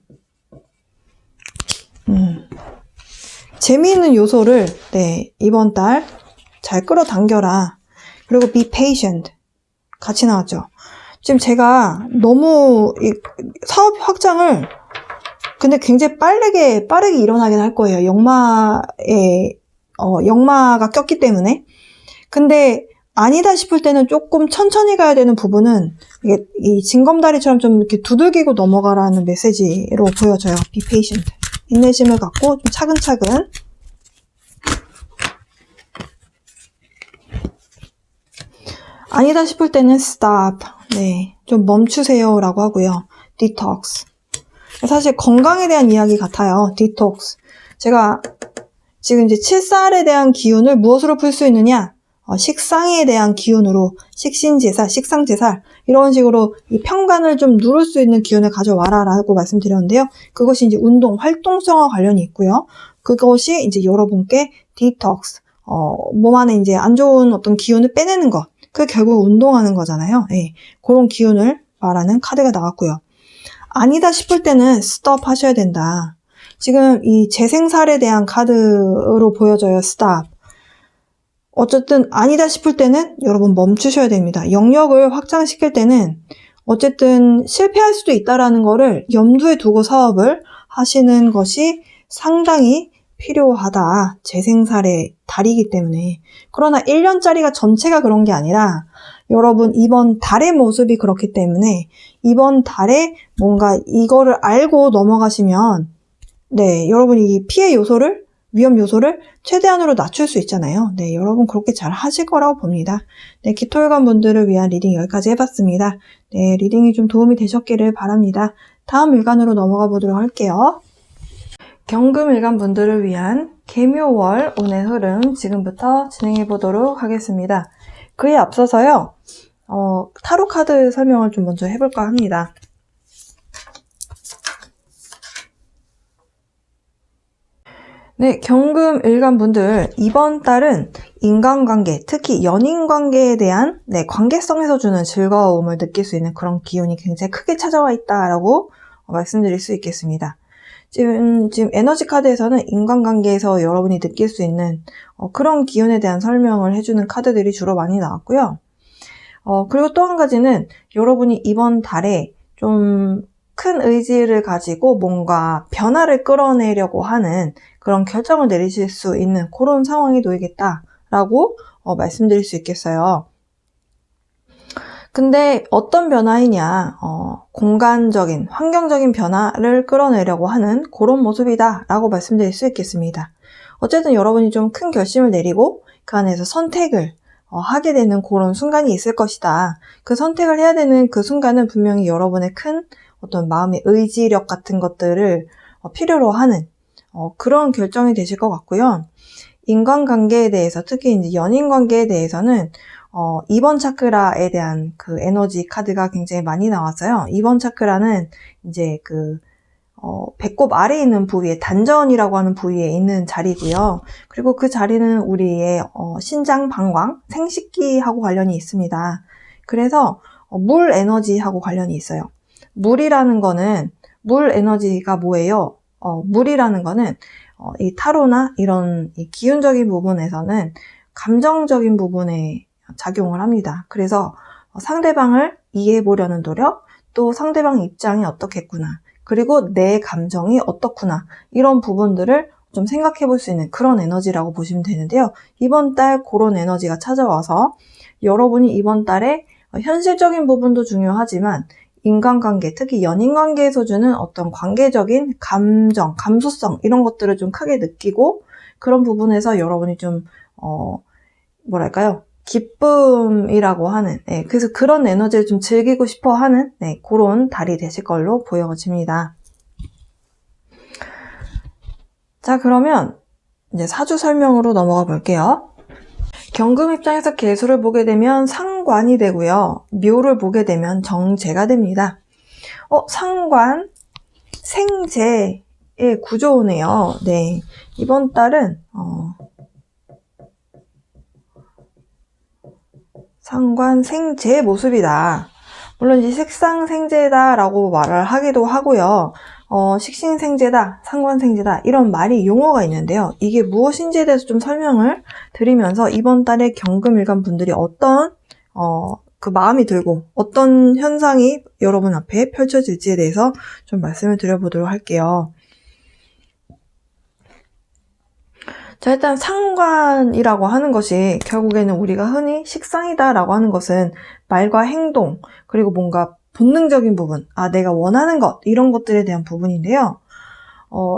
재미있는 요소를, 이번 달 잘 끌어당겨라. 그리고 be patient. 같이 나왔죠. 지금 제가 너무 사업 확장을 근데 굉장히 빠르게 일어나긴 할 거예요. 역마가 꼈기 때문에. 근데 아니다 싶을 때는 조금 천천히 가야 되는 부분은 이게 이 징검다리처럼 좀 이렇게 두들기고 넘어가라는 메시지로 보여져요. Be patient. 인내심을 갖고 좀 차근차근. 아니다 싶을 때는 stop. 좀 멈추세요라고 하고요. detox. 사실 건강에 대한 이야기 같아요. detox. 제가 지금 이제 7살에 대한 기운을 무엇으로 풀 수 있느냐? 식상에 대한 기운으로 식신제살, 식상제살 이런 식으로 이 평간을 좀 누를 수 있는 기운을 가져와라 라고 말씀드렸는데요. 그것이 이제 운동, 활동성과 관련이 있고요. 그것이 이제 여러분께 detox, 몸 안에 이제 안 좋은 어떤 기운을 빼내는 것. 그 결국 운동하는 거잖아요. 그런 기운을 말하는 카드가 나왔고요. 아니다 싶을 때는 stop 하셔야 된다. 지금 이 재생살에 대한 카드로 보여져요. stop. 어쨌든 아니다 싶을 때는 여러분 멈추셔야 됩니다. 영역을 확장시킬 때는 어쨌든 실패할 수도 있다라는 거를 염두에 두고 사업을 하시는 것이 상당히 필요하다. 재생살의 달이기 때문에. 그러나 1년짜리가 전체가 그런 게 아니라 여러분 이번 달의 모습이 그렇기 때문에 이번 달에 뭔가 이거를 알고 넘어가시면 여러분이 이 피해 요소를 위험 요소를 최대한으로 낮출 수 있잖아요. 여러분 그렇게 잘 하실 거라고 봅니다. 기토일관 분들을 위한 리딩 여기까지 해봤습니다. 리딩이 좀 도움이 되셨기를 바랍니다. 다음 일간으로 넘어가 보도록 할게요. 경금일간 분들을 위한 개묘월 운의 흐름 지금부터 진행해 보도록 하겠습니다. 그에 앞서서요, 타로 카드 설명을 좀 먼저 해볼까 합니다. 경금일간 분들 이번 달은 인간관계, 특히 연인관계에 대한 관계성에서 주는 즐거움을 느낄 수 있는 그런 기운이 굉장히 크게 찾아와 있다라고 말씀드릴 수 있겠습니다. 지금 에너지 카드에서는 인간관계에서 여러분이 느낄 수 있는 그런 기운에 대한 설명을 해주는 카드들이 주로 많이 나왔고요. 그리고 또 한 가지는 여러분이 이번 달에 좀 큰 의지를 가지고 뭔가 변화를 끌어내려고 하는 그런 결정을 내리실 수 있는 그런 상황이 놓이겠다라고 말씀드릴 수 있겠어요. 근데 어떤 변화이냐, 공간적인, 환경적인 변화를 끌어내려고 하는 그런 모습이다 라고 말씀드릴 수 있겠습니다. 어쨌든 여러분이 좀 큰 결심을 내리고 그 안에서 선택을 하게 되는 그런 순간이 있을 것이다. 그 선택을 해야 되는 그 순간은 분명히 여러분의 큰 어떤 마음의 의지력 같은 것들을 필요로 하는 그런 결정이 되실 것 같고요. 인간관계에 대해서, 특히 이제 연인관계에 대해서는 이번 차크라에 대한 그 에너지 카드가 굉장히 많이 나왔어요. 이번 차크라는 이제 배꼽 아래에 있는 부위에 단전이라고 하는 부위에 있는 자리고요. 그리고 그 자리는 우리의 신장, 방광, 생식기하고 관련이 있습니다. 그래서 물 에너지하고 관련이 있어요. 물이라는 거는, 물 에너지가 뭐예요? 물이라는 거는 이 타로나 이런 이 기운적인 부분에서는 감정적인 부분에 작용을 합니다. 그래서 상대방을 이해해 보려는 노력, 또 상대방 입장이 어떻겠구나, 그리고 내 감정이 어떻구나, 이런 부분들을 좀 생각해 볼 수 있는 그런 에너지라고 보시면 되는데요. 이번 달 그런 에너지가 찾아와서 여러분이 이번 달에 현실적인 부분도 중요하지만 인간관계, 특히 연인관계에서 주는 어떤 관계적인 감정, 감수성 이런 것들을 좀 크게 느끼고 그런 부분에서 여러분이 좀 뭐랄까요? 기쁨이라고 하는 그래서 그런 에너지를 좀 즐기고 싶어 하는 그런 달이 되실 걸로 보여집니다. 자, 그러면 이제 사주 설명으로 넘어가 볼게요. 경금 입장에서 계수를 보게 되면 상관이 되고요. 묘를 보게 되면 정제가 됩니다. 상관, 생제의 구조네요. 네, 이번 달은 상관, 생제의 모습이다. 물론 이제 식상생제다라고 말을 하기도 하고요. 식신생제다, 상관생제다 이런 말이 용어가 있는데요. 이게 무엇인지에 대해서 좀 설명을 드리면서 이번 달에 경금일간 분들이 어떤 그 마음이 들고 어떤 현상이 여러분 앞에 펼쳐질지에 대해서 좀 말씀을 드려보도록 할게요. 자, 일단 상관이라고 하는 것이 결국에는 우리가 흔히 식상이다라고 하는 것은 말과 행동 그리고 뭔가 본능적인 부분, 내가 원하는 것 이런 것들에 대한 부분인데요.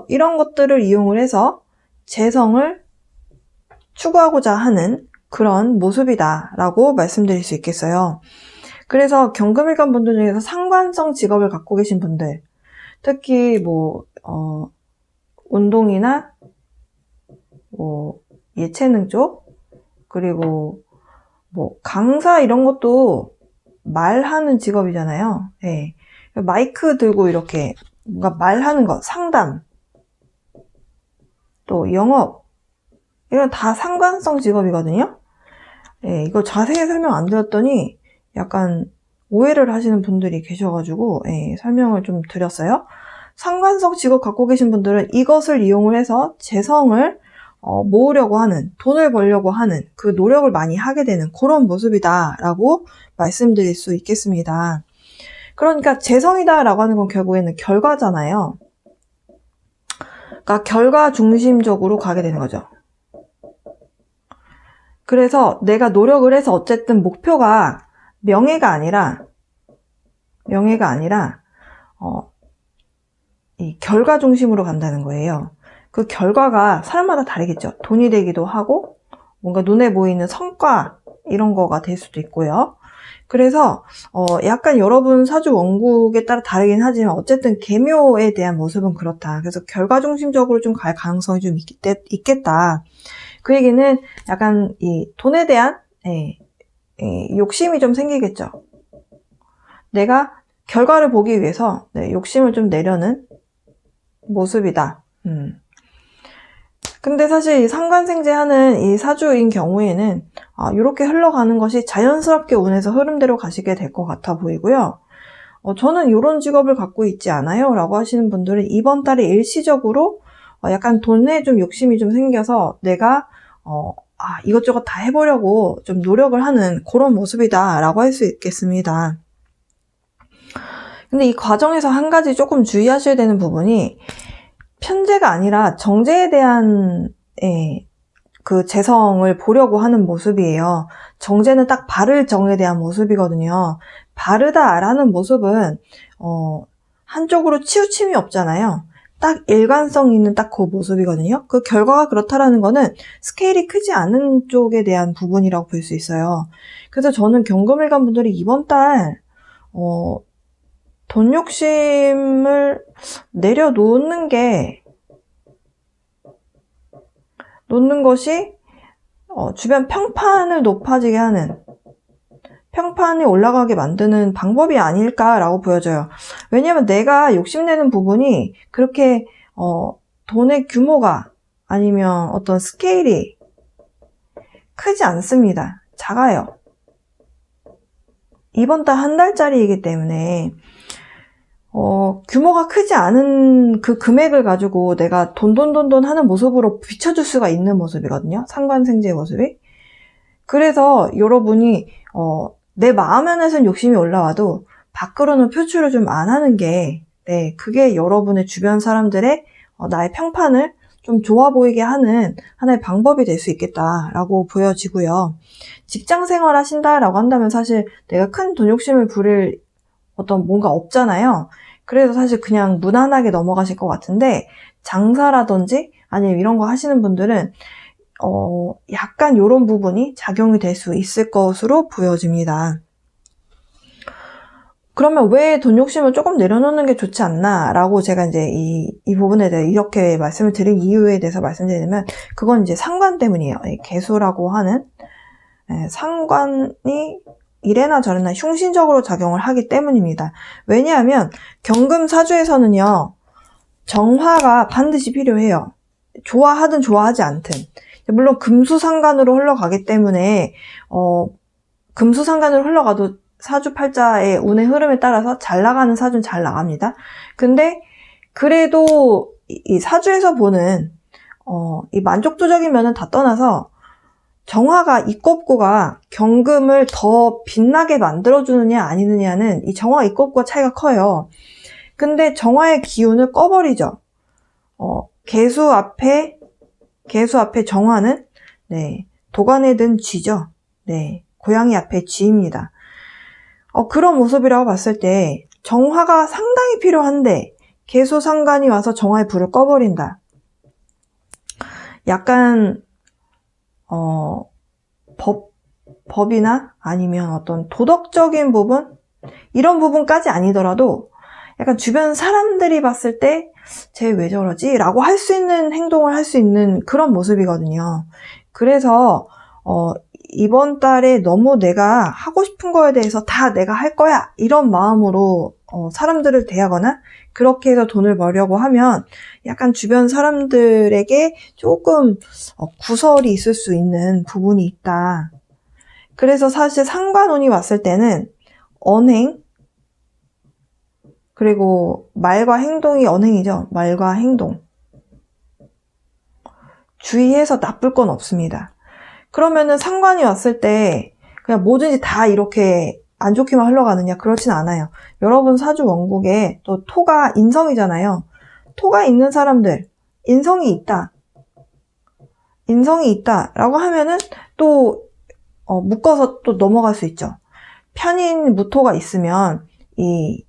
이런 것들을 이용을 해서 재성을 추구하고자 하는 그런 모습이다라고 말씀드릴 수 있겠어요. 그래서 경금일간 분들 중에서 상관성 직업을 갖고 계신 분들, 특히 운동이나 예체능 쪽, 그리고 강사 이런 것도 말하는 직업이잖아요. 네. 마이크 들고 이렇게 뭔가 말하는 것, 상담, 또 영업, 이런 다 상관성 직업이거든요. 네, 이거 자세히 설명 안 드렸더니 약간 오해를 하시는 분들이 계셔가지고 설명을 좀 드렸어요. 상관성 직업 갖고 계신 분들은 이것을 이용을 해서 재성을 모으려고 하는, 돈을 벌려고 하는 그 노력을 많이 하게 되는 그런 모습이다라고 말씀드릴 수 있겠습니다. 그러니까 재성이다라고 하는 건 결국에는 결과잖아요. 그러니까 결과 중심적으로 가게 되는 거죠. 그래서 내가 노력을 해서 어쨌든 목표가 명예가 아니라 이 결과 중심으로 간다는 거예요. 그 결과가 사람마다 다르겠죠. 돈이 되기도 하고 뭔가 눈에 보이는 성과 이런 거가 될 수도 있고요. 그래서 약간 여러분 사주 원국에 따라 다르긴 하지만 어쨌든 계묘에 대한 모습은 그렇다. 그래서 결과 중심적으로 좀 갈 가능성이 좀 있겠다. 그 얘기는 약간 이 돈에 대한 욕심이 좀 생기겠죠. 내가 결과를 보기 위해서 욕심을 좀 내려는 모습이다. 근데 사실 이 상관생제하는 이 사주인 경우에는 이렇게 흘러가는 것이 자연스럽게 운에서 흐름대로 가시게 될 것 같아 보이고요. 저는 이런 직업을 갖고 있지 않아요 라고 하시는 분들은 이번 달에 일시적으로 약간 돈에 좀 욕심이 좀 생겨서 내가 이것저것 다 해보려고 좀 노력을 하는 그런 모습이다 라고 할 수 있겠습니다. 근데 이 과정에서 한 가지 조금 주의하셔야 되는 부분이 편제가 아니라 정제에 대한 그 재성을 보려고 하는 모습이에요. 정제는 딱 바를 정에 대한 모습이거든요. 바르다라는 모습은 한쪽으로 치우침이 없잖아요. 딱 일관성 있는 딱 그 모습이거든요. 그 결과가 그렇다라는 거는 스케일이 크지 않은 쪽에 대한 부분이라고 볼 수 있어요. 그래서 저는 경금일간 분들이 이번 달 돈 욕심을 내려놓는 것이 주변 평판을 높아지게 하는, 평판이 올라가게 만드는 방법이 아닐까라고 보여져요. 왜냐하면 내가 욕심내는 부분이 그렇게 돈의 규모가 아니면 어떤 스케일이 크지 않습니다. 작아요. 이번 달 한 달짜리이기 때문에 규모가 크지 않은 그 금액을 가지고 내가 돈 하는 모습으로 비춰줄 수가 있는 모습이거든요. 상관생제의 모습이. 그래서 여러분이 내 마음 안에서는 욕심이 올라와도 밖으로는 표출을 좀 안 하는 게 그게 여러분의 주변 사람들의 나의 평판을 좀 좋아 보이게 하는 하나의 방법이 될 수 있겠다라고 보여지고요. 직장 생활 하신다라고 한다면 사실 내가 큰 돈 욕심을 부릴 어떤 뭔가 없잖아요. 그래서 사실 그냥 무난하게 넘어가실 것 같은데, 장사라든지 아니면 이런 거 하시는 분들은 약간 이런 부분이 작용이 될 수 있을 것으로 보여집니다. 그러면 왜 돈 욕심을 조금 내려놓는 게 좋지 않나? 라고 제가 이제 이 부분에 대해 이렇게 말씀을 드린 이유에 대해서 말씀드리면, 그건 이제 상관 때문이에요. 이 계수라고 하는 상관이 이래나 저래나 흉신적으로 작용을 하기 때문입니다. 왜냐하면 경금사주에서는요, 정화가 반드시 필요해요. 좋아하든 좋아하지 않든. 물론 금수상관으로 흘러가기 때문에 금수상관으로 흘러가도 사주팔자의 운의 흐름에 따라서 잘 나가는 사주는 잘 나갑니다. 근데 그래도 이 사주에서 보는 이 만족도적인 면은 다 떠나서 정화가 이꼽고가 경금을 더 빛나게 만들어주느냐 아니느냐는 이 정화 이꼽고가 차이가 커요. 근데 정화의 기운을 꺼버리죠. 개수 앞에 정화는 도관에 든 쥐죠. 고양이 앞에 쥐입니다. 그런 모습이라고 봤을 때 정화가 상당히 필요한데 개수 상관이 와서 정화의 불을 꺼버린다. 약간 법이나 아니면 어떤 도덕적인 부분? 이런 부분까지 아니더라도 약간 주변 사람들이 봤을 때 쟤 왜 저러지? 라고 할 수 있는 행동을 할 수 있는 그런 모습이거든요. 그래서 이번 달에 너무 내가 하고 싶은 거에 대해서 다 내가 할 거야 이런 마음으로 사람들을 대하거나 그렇게 해서 돈을 벌려고 하면 약간 주변 사람들에게 조금 구설이 있을 수 있는 부분이 있다. 그래서 사실 상관운이 왔을 때는 언행, 그리고 말과 행동이 언행이죠. 말과 행동. 주의해서 나쁠 건 없습니다. 그러면은 상관이 왔을 때 그냥 뭐든지 다 이렇게 안 좋게만 흘러가느냐? 그렇진 않아요. 여러분 사주 원국에 또 토가 인성이잖아요. 토가 있는 사람들, 인성이 있다라고 하면은 또 묶어서 또 넘어갈 수 있죠. 편인 무토가 있으면 이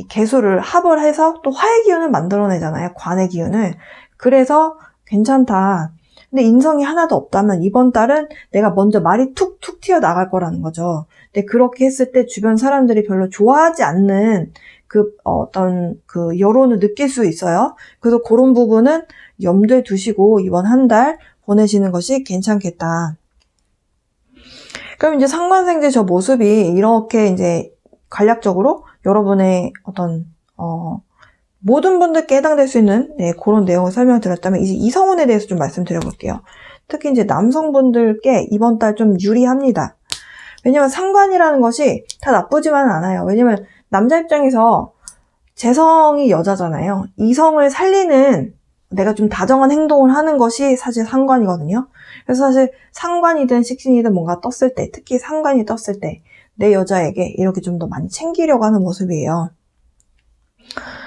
개수를 합을 해서 또 화의 기운을 만들어내잖아요. 관의 기운을. 그래서 괜찮다. 근데 인성이 하나도 없다면 이번 달은 내가 먼저 말이 툭툭 튀어나갈 거라는 거죠. 근데 그렇게 했을 때 주변 사람들이 별로 좋아하지 않는 어떤 여론을 느낄 수 있어요. 그래서 그런 부분은 염두에 두시고 이번 한 달 보내시는 것이 괜찮겠다. 그럼 이제 상관생제 저 모습이 이렇게 이제 간략적으로 여러분의 어떤 모든 분들께 해당될 수 있는 그런 내용을 설명드렸다면 이제 이성운에 대해서 좀 말씀드려볼게요. 특히 이제 남성분들께 이번 달 좀 유리합니다. 왜냐면 상관이라는 것이 다 나쁘지만은 않아요. 왜냐면 남자 입장에서 재성이 여자잖아요. 이성을 살리는 내가 좀 다정한 행동을 하는 것이 사실 상관이거든요. 그래서 사실 상관이든 식신이든 뭔가 떴을 때, 특히 상관이 떴을 때 내 여자에게 이렇게 좀 더 많이 챙기려고 하는 모습이에요.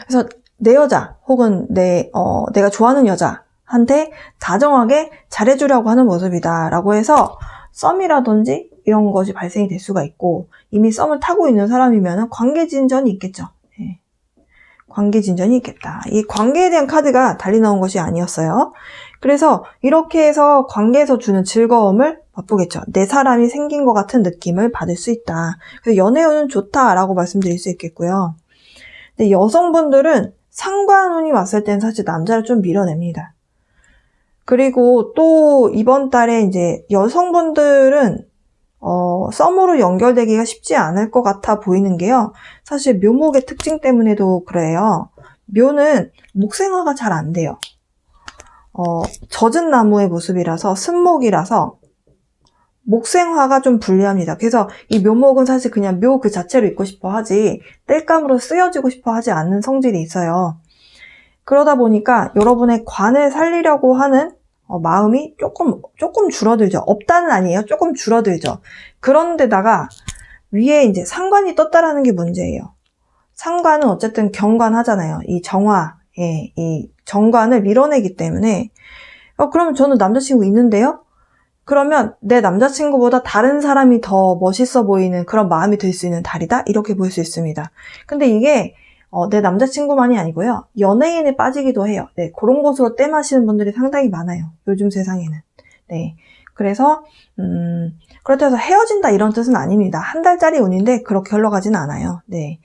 그래서 내 여자 혹은 내가 좋아하는 여자한테 다정하게 잘해주려고 하는 모습이다 라고 해서 썸이라든지 이런 것이 발생이 될 수가 있고, 이미 썸을 타고 있는 사람이면 관계진전이 있겠죠. 관계진전이 있겠다. 이 관계에 대한 카드가 달리 나온 것이 아니었어요. 그래서 이렇게 해서 관계에서 주는 즐거움을 맛보겠죠. 내 사람이 생긴 것 같은 느낌을 받을 수 있다. 그래서 연애운은 좋다라고 말씀드릴 수 있겠고요. 근데 여성분들은 상관운이 왔을 땐 사실 남자를 좀 밀어냅니다. 그리고 또 이번 달에 이제 여성분들은 썸으로 연결되기가 쉽지 않을 것 같아 보이는 게요. 사실 묘목의 특징 때문에도 그래요. 묘는 목생화가 잘 안 돼요. 젖은 나무의 모습이라서 쓴목이라서 목생화가 좀 불리합니다. 그래서 이 묘목은 사실 그냥 묘 그 자체로 있고 싶어 하지 땔감으로 쓰여지고 싶어 하지 않는 성질이 있어요. 그러다 보니까 여러분의 관을 살리려고 하는 마음이 조금 줄어들죠. 없다는 아니에요. 조금 줄어들죠. 그런데다가 위에 이제 상관이 떴다라는 게 문제예요. 상관은 어쨌든 경관하잖아요. 이 정관을 밀어내기 때문에 그러면 저는 남자친구 있는데요? 그러면 내 남자친구보다 다른 사람이 더 멋있어 보이는 그런 마음이 들 수 있는 달이다? 이렇게 볼 수 있습니다. 근데 이게 내 남자친구만이 아니고요. 연예인에 빠지기도 해요. 네, 그런 곳으로 땜하시는 분들이 상당히 많아요. 요즘 세상에는. 네, 그래서 그렇다고 해서 헤어진다 이런 뜻은 아닙니다. 한 달짜리 운인데 그렇게 흘러가지는 않아요. 네,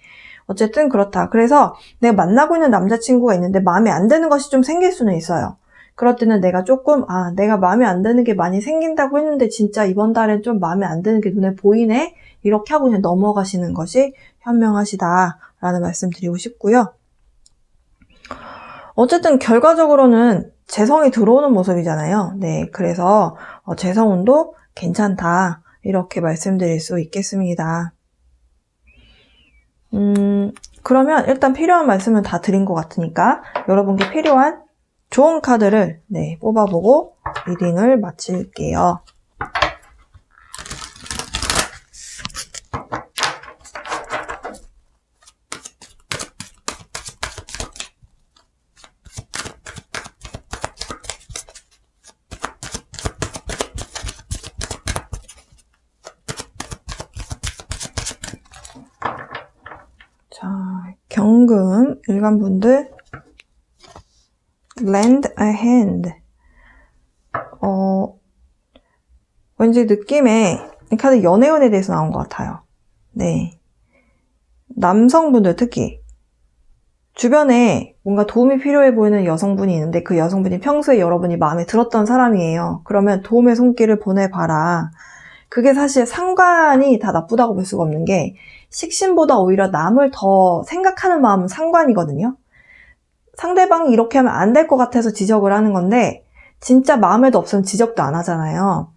어쨌든 그렇다. 그래서 내가 만나고 있는 남자친구가 있는데 마음에 안 드는 것이 좀 생길 수는 있어요. 그럴 때는 내가 조금 내가 마음에 안 드는 게 많이 생긴다고 했는데 진짜 이번 달엔 좀 마음에 안 드는 게 눈에 보이네? 이렇게 하고 그냥 넘어가시는 것이 현명하시다라는 말씀 드리고 싶고요. 어쨌든 결과적으로는 재성이 들어오는 모습이잖아요. 네, 그래서 재성운도 괜찮다 이렇게 말씀드릴 수 있겠습니다. 그러면 일단 필요한 말씀은 다 드린 것 같으니까 여러분께 필요한 좋은 카드를 뽑아보고 리딩을 마칠게요. 자, 경금 일간분들 lend a hand. 왠지 느낌에 이 카드 연애운에 대해서 나온 것 같아요. 네, 남성분들 특히 주변에 뭔가 도움이 필요해 보이는 여성분이 있는데 그 여성분이 평소에 여러분이 마음에 들었던 사람이에요. 그러면 도움의 손길을 보내봐라. 그게 사실 상관이 다 나쁘다고 볼 수가 없는 게 식신보다 오히려 남을 더 생각하는 마음은 상관이거든요. 상대방이 이렇게 하면 안 될 것 같아서 지적을 하는 건데 진짜 마음에도 없으면 지적도 안 하잖아요.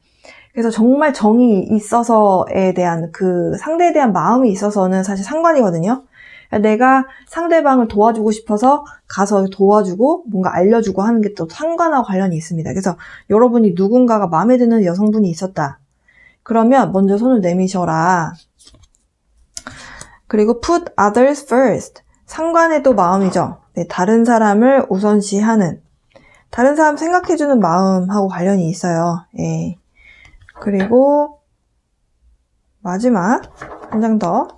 그래서 정말 정이 있어서에 대한 그 상대에 대한 마음이 있어서는 사실 상관이거든요. 내가 상대방을 도와주고 싶어서 가서 도와주고 뭔가 알려주고 하는 게 또 상관하고 관련이 있습니다. 그래서 여러분이 누군가가 마음에 드는 여성분이 있었다. 그러면 먼저 손을 내미셔라. 그리고 put others first. 상관의 또 마음이죠. 네, 다른 사람을 우선시하는, 다른 사람 생각해주는 마음하고 관련이 있어요. 예. 그리고 마지막 한 장 더.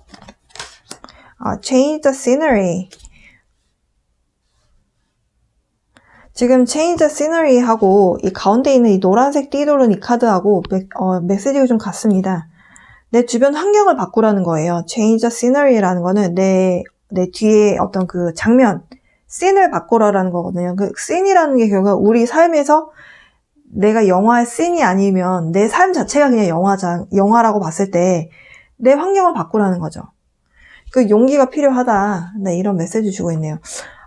change the scenery. 지금 change the scenery 하고 이 가운데 있는 이 노란색 띠돌은 이 카드하고 메시지가 좀 같습니다. 내 주변 환경을 바꾸라는 거예요. change the scenery라는 거는 내 뒤에 어떤 그 장면, 씬을 바꾸라라는 거거든요. 그 씬이라는 게 결국 우리 삶에서 내가 영화의 씬이 아니면 내 삶 자체가 그냥 영화라고 봤을 때 내 환경을 바꾸라는 거죠. 그 용기가 필요하다. 네, 이런 메시지 주고 있네요.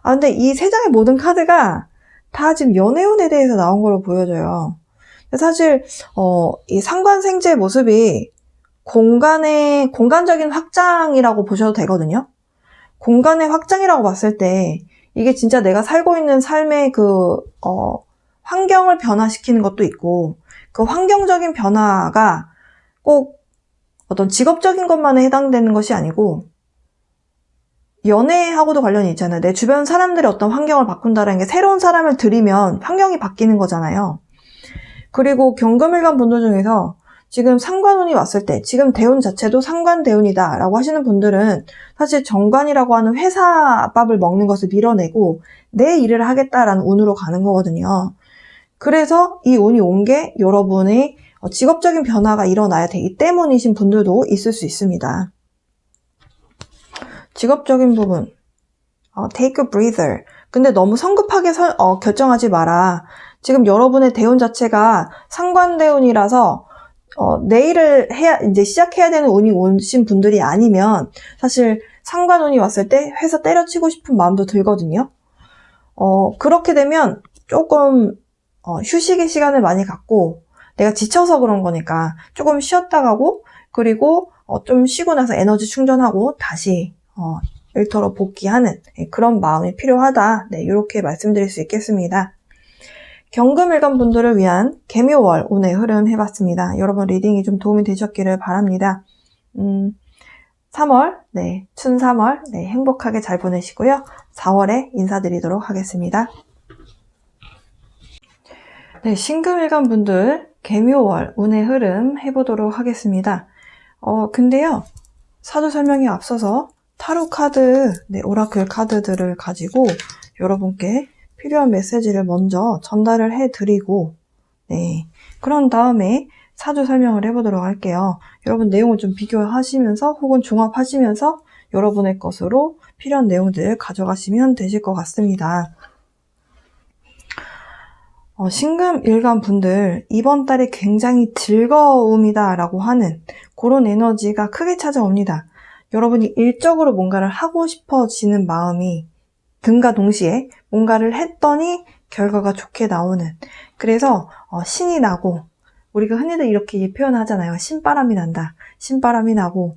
근데 이 세 장의 모든 카드가 다 지금 연애운에 대해서 나온 걸로 보여져요. 사실 이 상관생제의 모습이 공간적인 확장이라고 보셔도 되거든요. 공간의 확장이라고 봤을 때 이게 진짜 내가 살고 있는 삶의 그 환경을 변화시키는 것도 있고 그 환경적인 변화가 꼭 어떤 직업적인 것만에 해당되는 것이 아니고 연애하고도 관련이 있잖아요. 내 주변 사람들의 어떤 환경을 바꾼다는 게 새로운 사람을 들이면 환경이 바뀌는 거잖아요. 그리고 경금일간 분들 중에서 지금 상관운이 왔을 때 지금 대운 자체도 상관대운이다 라고 하시는 분들은 사실 정관이라고 하는 회사밥을 먹는 것을 밀어내고 내 일을 하겠다라는 운으로 가는 거거든요. 그래서 이 운이 온 게 여러분의 직업적인 변화가 일어나야 되기 때문이신 분들도 있을 수 있습니다. 직업적인 부분, take a breather. 근데 너무 성급하게 결정하지 마라. 지금 여러분의 대운 자체가 상관대운이라서 내일을 이제 시작해야 되는 운이 오신 분들이 아니면 사실 상관운이 왔을 때 회사 때려치고 싶은 마음도 들거든요. 그렇게 되면 조금 휴식의 시간을 많이 갖고 내가 지쳐서 그런 거니까 조금 쉬었다 가고 그리고 좀 쉬고 나서 에너지 충전하고 다시 일터로 복귀하는 그런 마음이 필요하다. 네, 이렇게 말씀드릴 수 있겠습니다. 경금일간 분들을 위한 개묘월 운의 흐름 해봤습니다. 여러분 리딩이 좀 도움이 되셨기를 바랍니다. 3월, 춘 3월, 행복하게 잘 보내시고요. 4월에 인사드리도록 하겠습니다. 네, 신금일간 분들 개묘월 운의 흐름 해보도록 하겠습니다. 근데요, 사주 설명에 앞서서 타로 카드, 오라클 카드들을 가지고 여러분께 필요한 메시지를 먼저 전달을 해드리고, 그런 다음에 사주 설명을 해보도록 할게요. 여러분 내용을 좀 비교하시면서 혹은 종합하시면서 여러분의 것으로 필요한 내용들 가져가시면 되실 것 같습니다. 신금일간 분들 이번 달에 굉장히 즐거움이다 라고 하는 그런 에너지가 크게 찾아옵니다. 여러분이 일적으로 뭔가를 하고 싶어지는 마음이 등과 동시에 뭔가를 했더니 결과가 좋게 나오는, 그래서 신이 나고, 우리가 흔히들 이렇게 표현하잖아요. 신바람이 난다. 신바람이 나고,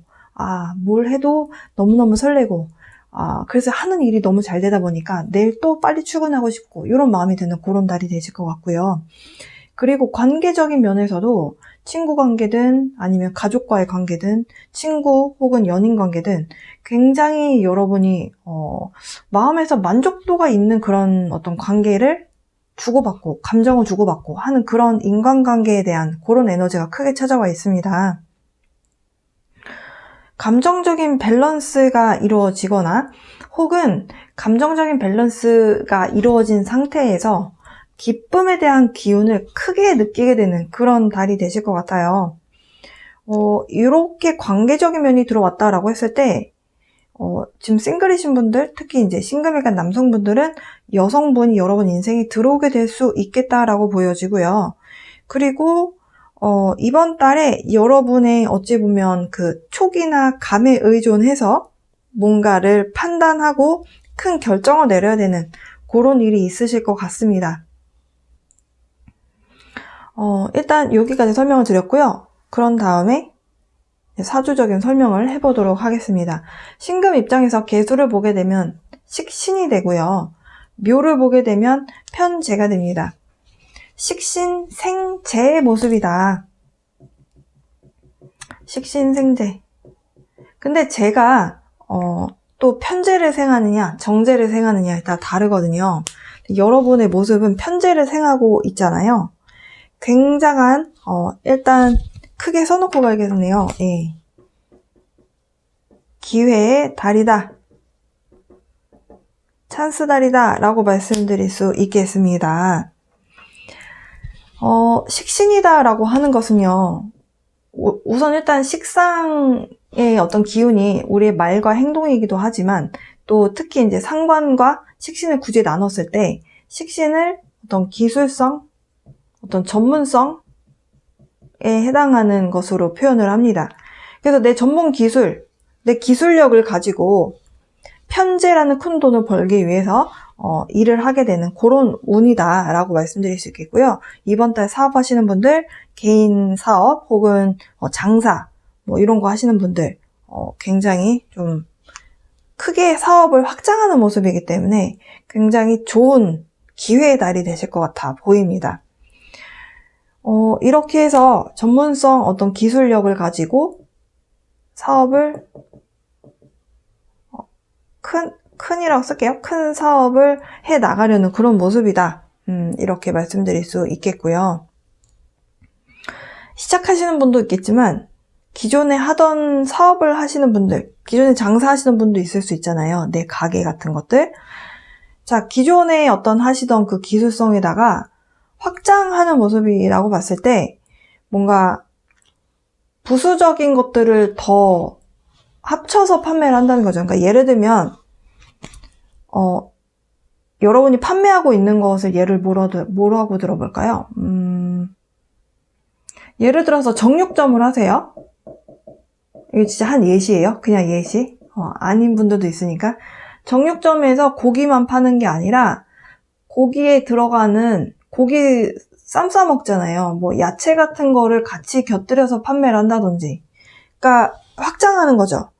뭘 해도 너무너무 설레고, 그래서 하는 일이 너무 잘 되다 보니까 내일 또 빨리 출근하고 싶고 이런 마음이 드는 그런 달이 되실 것 같고요. 그리고 관계적인 면에서도 친구 관계든 아니면 가족과의 관계든 친구 혹은 연인 관계든 굉장히 여러분이 마음에서 만족도가 있는 그런 어떤 관계를 주고받고 감정을 주고받고 하는 그런 인간관계에 대한 그런 에너지가 크게 찾아와 있습니다. 감정적인 밸런스가 이루어지거나 혹은 감정적인 밸런스가 이루어진 상태에서 기쁨에 대한 기운을 크게 느끼게 되는 그런 달이 되실 것 같아요. 이렇게 관계적인 면이 들어왔다라고 했을 때 지금 싱글이신 분들, 특히 이제 신금일간 남성분들은 여성분이 여러분 인생에 들어오게 될 수 있겠다라고 보여지고요. 그리고 이번 달에 여러분의 어찌 보면 그 촉이나 감에 의존해서 뭔가를 판단하고 큰 결정을 내려야 되는 그런 일이 있으실 것 같습니다. 일단 여기까지 설명을 드렸고요. 그런 다음에 사주적인 설명을 해보도록 하겠습니다. 신금 입장에서 계수를 보게 되면 식신이 되고요. 묘를 보게 되면 편재가 됩니다. 식신, 생재의 모습이다. 식신, 생재. 근데 재가 또 편재를 생하느냐 정재를 생하느냐에 따라 다르거든요. 여러분의 모습은 편재를 생하고 있잖아요. 굉장한 일단 크게 써놓고 가야겠네요. 기회의 달이다. 찬스 달이다 라고 말씀드릴 수 있겠습니다. 식신이다 라고 하는 것은요, 우선 일단 식상의 어떤 기운이 우리의 말과 행동이기도 하지만 또 특히 이제 상관과 식신을 굳이 나눴을 때 식신을 어떤 기술성, 어떤 전문성에 해당하는 것으로 표현을 합니다. 그래서 내 전문 기술, 내 기술력을 가지고 편재라는 큰 돈을 벌기 위해서 일을 하게 되는 그런 운이다 라고 말씀드릴 수 있겠고요. 이번 달 사업하시는 분들, 개인 사업 혹은 장사 이런 거 하시는 분들 굉장히 좀 크게 사업을 확장하는 모습이기 때문에 굉장히 좋은 기회의 달이 되실 것 같아 보입니다. 이렇게 해서 전문성 어떤 기술력을 가지고 사업을 큰이라고 쓸게요. 큰 사업을 해 나가려는 그런 모습이다. 이렇게 말씀드릴 수 있겠고요. 시작하시는 분도 있겠지만 기존에 하던 사업을 하시는 분들, 기존에 장사하시는 분도 있을 수 있잖아요. 내 가게 같은 것들. 자, 기존에 어떤 하시던 그 기술성에다가 확장하는 모습이라고 봤을 때 뭔가 부수적인 것들을 더 합쳐서 판매를 한다는 거죠. 그러니까 예를 들면 여러분이 판매하고 있는 것을 예를 뭐라고 들어볼까요? 예를 들어서 정육점을 하세요. 이거 진짜 한 예시예요. 그냥 예시. 아닌 분들도 있으니까. 정육점에서 고기만 파는 게 아니라 고기에 들어가는 고기 쌈 싸 먹잖아요. 뭐 야채 같은 거를 같이 곁들여서 판매를 한다든지. 그러니까 확장하는 거죠.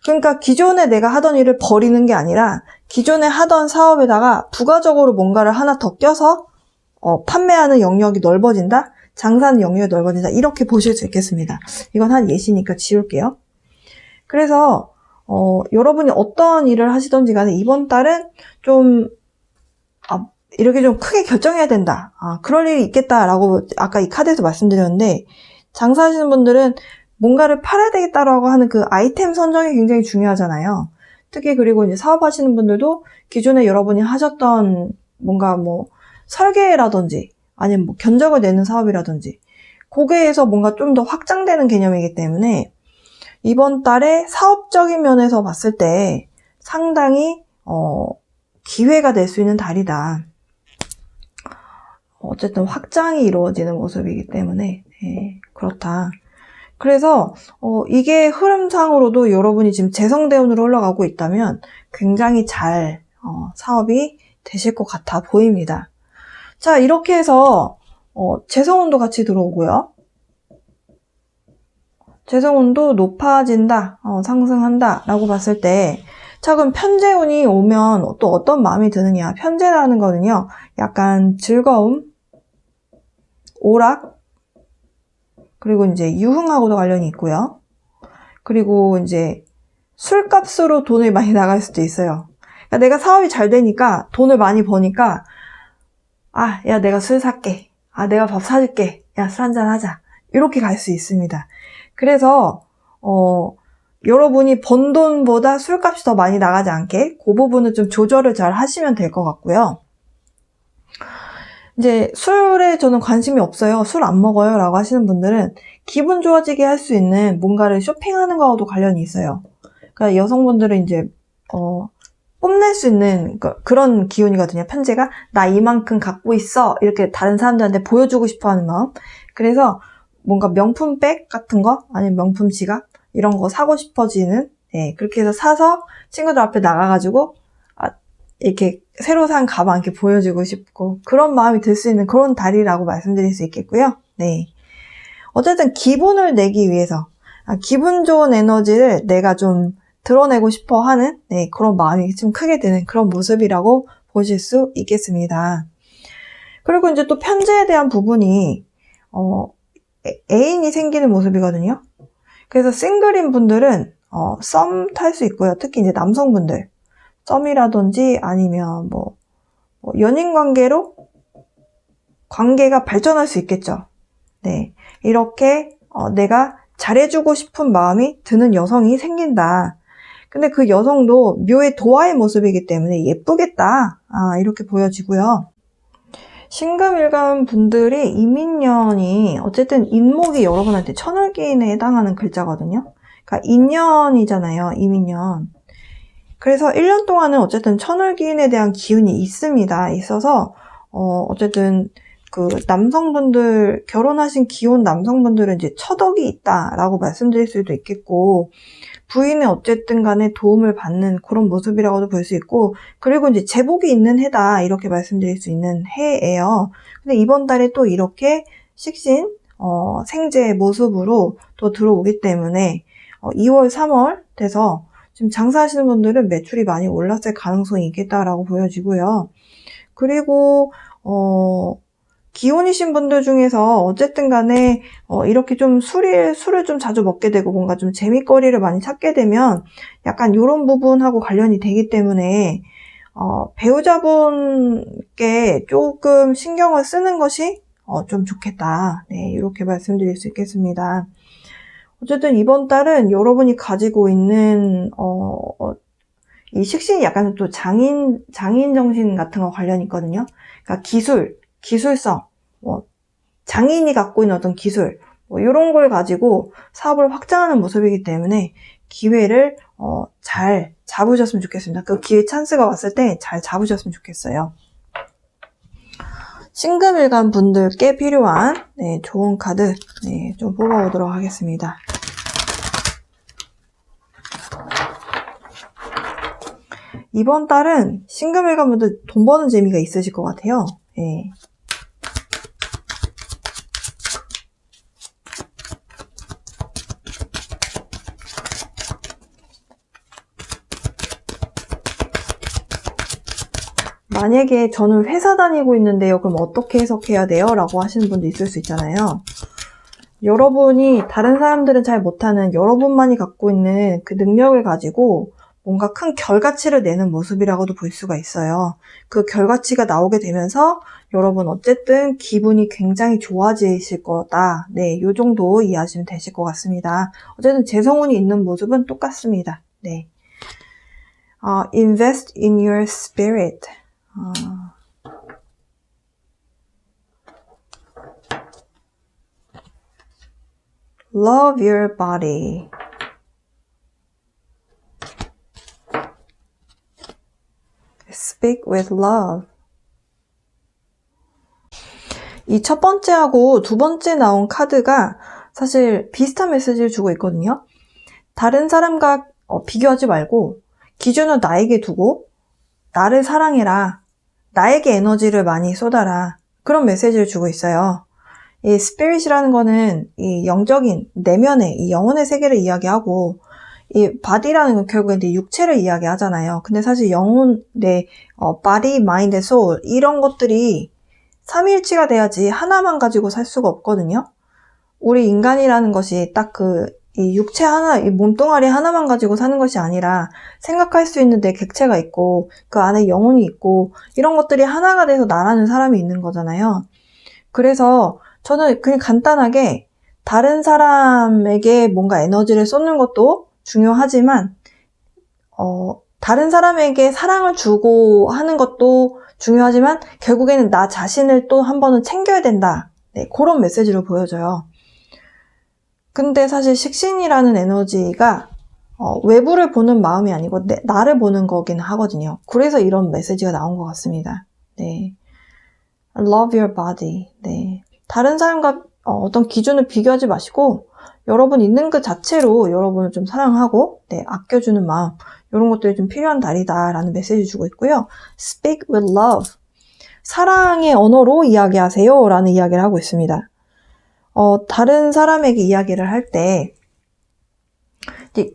그러니까 기존에 내가 하던 일을 버리는 게 아니라 기존에 하던 사업에다가 부가적으로 뭔가를 하나 더 껴서 판매하는 영역이 넓어진다? 장사하는 영역이 넓어진다? 이렇게 보실 수 있겠습니다. 이건 한 예시니까 지울게요. 그래서 여러분이 어떤 일을 하시던지 간에 이번 달은 좀 이렇게 좀 크게 결정해야 된다. 그럴 일이 있겠다라고 아까 이 카드에서 말씀드렸는데, 장사하시는 분들은 뭔가를 팔아야 되겠다라고 하는 그 아이템 선정이 굉장히 중요하잖아요. 특히 그리고 이제 사업하시는 분들도 기존에 여러분이 하셨던 뭔가 뭐 설계라든지 아니면 뭐 견적을 내는 사업이라든지 거기에서 뭔가 좀 더 확장되는 개념이기 때문에 이번 달에 사업적인 면에서 봤을 때 상당히 기회가 될 수 있는 달이다. 어쨌든 확장이 이루어지는 모습이기 때문에 그렇다. 그래서 이게 흐름상으로도 여러분이 지금 재성대운으로 흘러가고 있다면 굉장히 잘 사업이 되실 것 같아 보입니다. 자, 이렇게 해서 재성운도 같이 들어오고요. 재성운도 높아진다, 상승한다 라고 봤을 때, 자, 그럼 편재운이 오면 또 어떤 마음이 드느냐. 편재라는 거는요, 약간 즐거움, 오락, 그리고 이제 유흥하고도 관련이 있고요. 그리고 이제 술값으로 돈을 많이 나갈 수도 있어요. 그러니까 내가 사업이 잘 되니까, 돈을 많이 버니까, 야, 내가 술 살게. 내가 밥 사줄게. 야, 술 한잔 하자. 이렇게 갈 수 있습니다. 그래서 여러분이 번 돈보다 술값이 더 많이 나가지 않게 그 부분은 좀 조절을 잘 하시면 될 것 같고요. 이제 술에 저는 관심이 없어요. 술 안 먹어요. 라고 하시는 분들은 기분 좋아지게 할 수 있는 뭔가를 쇼핑하는 거와도 관련이 있어요. 그러니까 여성분들은 이제 뽐낼 수 있는 그런 기운이거든요. 편재가 나 이만큼 갖고 있어. 이렇게 다른 사람들한테 보여주고 싶어 하는 마음. 그래서 뭔가 명품백 같은 거 아니면 명품 지갑 이런 거 사고 싶어지는 그렇게 해서 사서 친구들 앞에 나가가지고 이렇게 새로 산 가방 이렇게 보여주고 싶고 그런 마음이 들 수 있는 그런 달이라고 말씀드릴 수 있겠고요. 네. 어쨌든 기분을 내기 위해서 기분 좋은 에너지를 내가 좀 드러내고 싶어 하는 그런 마음이 좀 크게 드는 그런 모습이라고 보실 수 있겠습니다. 그리고 이제 또 편재에 대한 부분이 애인이 생기는 모습이거든요. 그래서 싱글인 분들은 썸 탈 수 있고요. 특히 이제 남성분들 썸이라든지 아니면 뭐 연인 관계로 관계가 발전할 수 있겠죠. 네, 이렇게 내가 잘해주고 싶은 마음이 드는 여성이 생긴다. 근데 그 여성도 묘의 도화의 모습이기 때문에 예쁘겠다. 이렇게 보여지고요. 신금일간 분들이 이민년이 어쨌든 인목이 여러분한테 천을기인에 해당하는 글자거든요. 그러니까 인년이잖아요. 이민년. 그래서 1년 동안은 어쨌든 천을기인에 대한 기운이 있습니다. 있어서 어쨌든 그 남성분들 결혼하신 기혼 남성분들은 이제 처덕이 있다라고 말씀드릴 수도 있겠고 부인의 어쨌든 간에 도움을 받는 그런 모습이라고도 볼 수 있고 그리고 이제 제복이 있는 해다 이렇게 말씀드릴 수 있는 해예요. 근데 이번 달에 또 이렇게 식신 생재의 모습으로 또 들어오기 때문에 2월 3월 돼서 지금 장사하시는 분들은 매출이 많이 올랐을 가능성이 있겠다라고 보여지고요. 그리고 기혼이신 분들 중에서 어쨌든 간에 이렇게 좀 술을 좀 자주 먹게 되고 뭔가 좀 재미거리를 많이 찾게 되면 약간 이런 부분하고 관련이 되기 때문에 배우자분께 조금 신경을 쓰는 것이 좀 좋겠다. 네, 이렇게 말씀드릴 수 있겠습니다. 어쨌든 이번 달은 여러분이 가지고 있는 이 식신이 약간 또 장인 정신 같은 거 관련이 있거든요. 그러니까 기술성, 장인이 갖고 있는 어떤 기술, 이런 걸 가지고 사업을 확장하는 모습이기 때문에 기회를 잘 잡으셨으면 좋겠습니다. 그 기회 찬스가 왔을 때 잘 잡으셨으면 좋겠어요. 신금일간 분들께 필요한 좋은 카드 좀 뽑아보도록 하겠습니다. 이번 달은 신금일간 분들 돈 버는 재미가 있으실 것 같아요. 네. 만약에 저는 회사 다니고 있는데요. 그럼 어떻게 해석해야 돼요? 라고 하시는 분도 있을 수 있잖아요. 여러분이 다른 사람들은 잘 못하는 여러분만이 갖고 있는 그 능력을 가지고 뭔가 큰 결과치를 내는 모습이라고도 볼 수가 있어요. 그 결과치가 나오게 되면서 여러분 어쨌든 기분이 굉장히 좋아지실 거다. 네, 요 정도 이해하시면 되실 것 같습니다. 어쨌든 재성운이 있는 모습은 똑같습니다. 네. Invest in your spirit. Love your body. Speak with love. 이 첫 번째하고 두 번째 나온 카드가 사실 비슷한 메시지를 주고 있거든요. 다른 사람과 비교하지 말고 기준을 나에게 두고 나를 사랑해라. 나에게 에너지를 많이 쏟아라. 그런 메시지를 주고 있어요. 이 스피릿이라는 거는 이 영적인 내면의 이 영혼의 세계를 이야기하고 이 바디라는 건 결국엔 이제 육체를 이야기하잖아요. 근데 사실 영혼, 내 body, mind, soul 이런 것들이 삼위일체가 돼야지 하나만 가지고 살 수가 없거든요. 우리 인간이라는 것이 딱 이 육체 하나, 이 몸뚱아리 하나만 가지고 사는 것이 아니라 생각할 수 있는 내 객체가 있고 그 안에 영혼이 있고 이런 것들이 하나가 돼서 나라는 사람이 있는 거잖아요. 그래서 저는 그냥 간단하게 다른 사람에게 뭔가 에너지를 쏟는 것도 중요하지만 다른 사람에게 사랑을 주고 하는 것도 중요하지만 결국에는 나 자신을 또 한 번은 챙겨야 된다. 네, 그런 메시지로 보여져요. 근데 사실 식신이라는 에너지가 외부를 보는 마음이 아니고 나를 보는 거긴 하거든요. 그래서 이런 메시지가 나온 것 같습니다. 네, Love your body. 네, 다른 사람과 어떤 기준을 비교하지 마시고 여러분 있는 그 자체로 여러분을 좀 사랑하고 네, 아껴주는 마음 이런 것들이 좀 필요한 달이다라는 메시지 주고 있고요. Speak with love. 사랑의 언어로 이야기하세요 라는 이야기를 하고 있습니다. 다른 사람에게 이야기를 할 때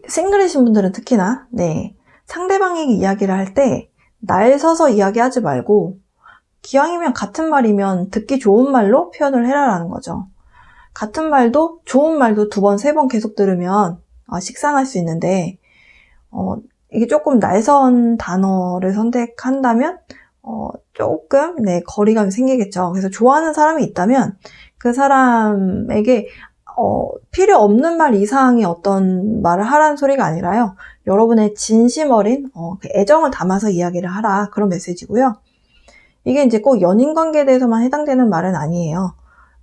싱글이신 분들은 특히나 네, 상대방에게 이야기를 할 때 날 서서 이야기하지 말고 기왕이면 같은 말이면 듣기 좋은 말로 표현을 해라라는 거죠. 같은 말도 좋은 말도 2번, 3번 계속 들으면 식상할 수 있는데 이게 조금 날선 단어를 선택한다면 조금 네, 거리감이 생기겠죠. 그래서 좋아하는 사람이 있다면 그 사람에게 필요 없는 말 이상의 어떤 말을 하라는 소리가 아니라요. 여러분의 진심 어린 그 애정을 담아서 이야기를 하라 그런 메시지고요. 이게 이제 꼭 연인 관계에 대해서만 해당되는 말은 아니에요.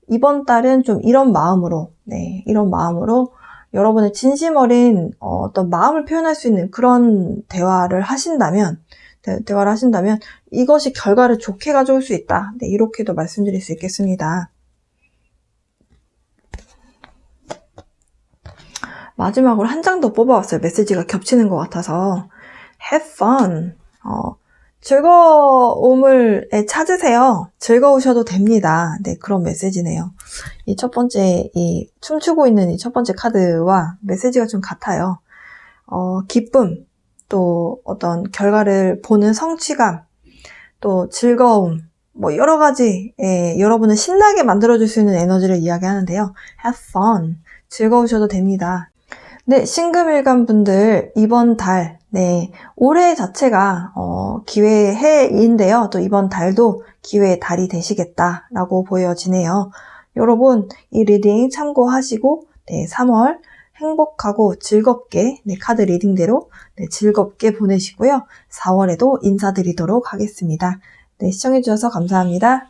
이번 달은 좀 이런 마음으로, 네, 이런 마음으로 여러분의 진심 어린 어떤 마음을 표현할 수 있는 그런 대화를 하신다면 이것이 결과를 좋게 가져올 수 있다. 네, 이렇게도 말씀드릴 수 있겠습니다. 마지막으로 한 장 더 뽑아왔어요. 메시지가 겹치는 것 같아서. Have fun. 즐거움을 찾으세요. 즐거우셔도 됩니다. 네, 그런 메시지네요. 이 첫 번째, 이 춤추고 있는 이 첫 번째 카드와 메시지가 좀 같아요. 기쁨, 또 어떤 결과를 보는 성취감, 또 즐거움, 뭐 여러 가지 여러분을 신나게 만들어줄 수 있는 에너지를 이야기하는데요. Have fun. 즐거우셔도 됩니다. 네, 신금일간 분들 이번 달, 네, 올해 자체가 기회의 해인데요. 또 이번 달도 기회의 달이 되시겠다라고 보여지네요. 여러분 이 리딩 참고하시고 네, 3월 행복하고 즐겁게 네, 카드 리딩대로 네, 즐겁게 보내시고요. 4월에도 인사드리도록 하겠습니다. 네, 시청해주셔서 감사합니다.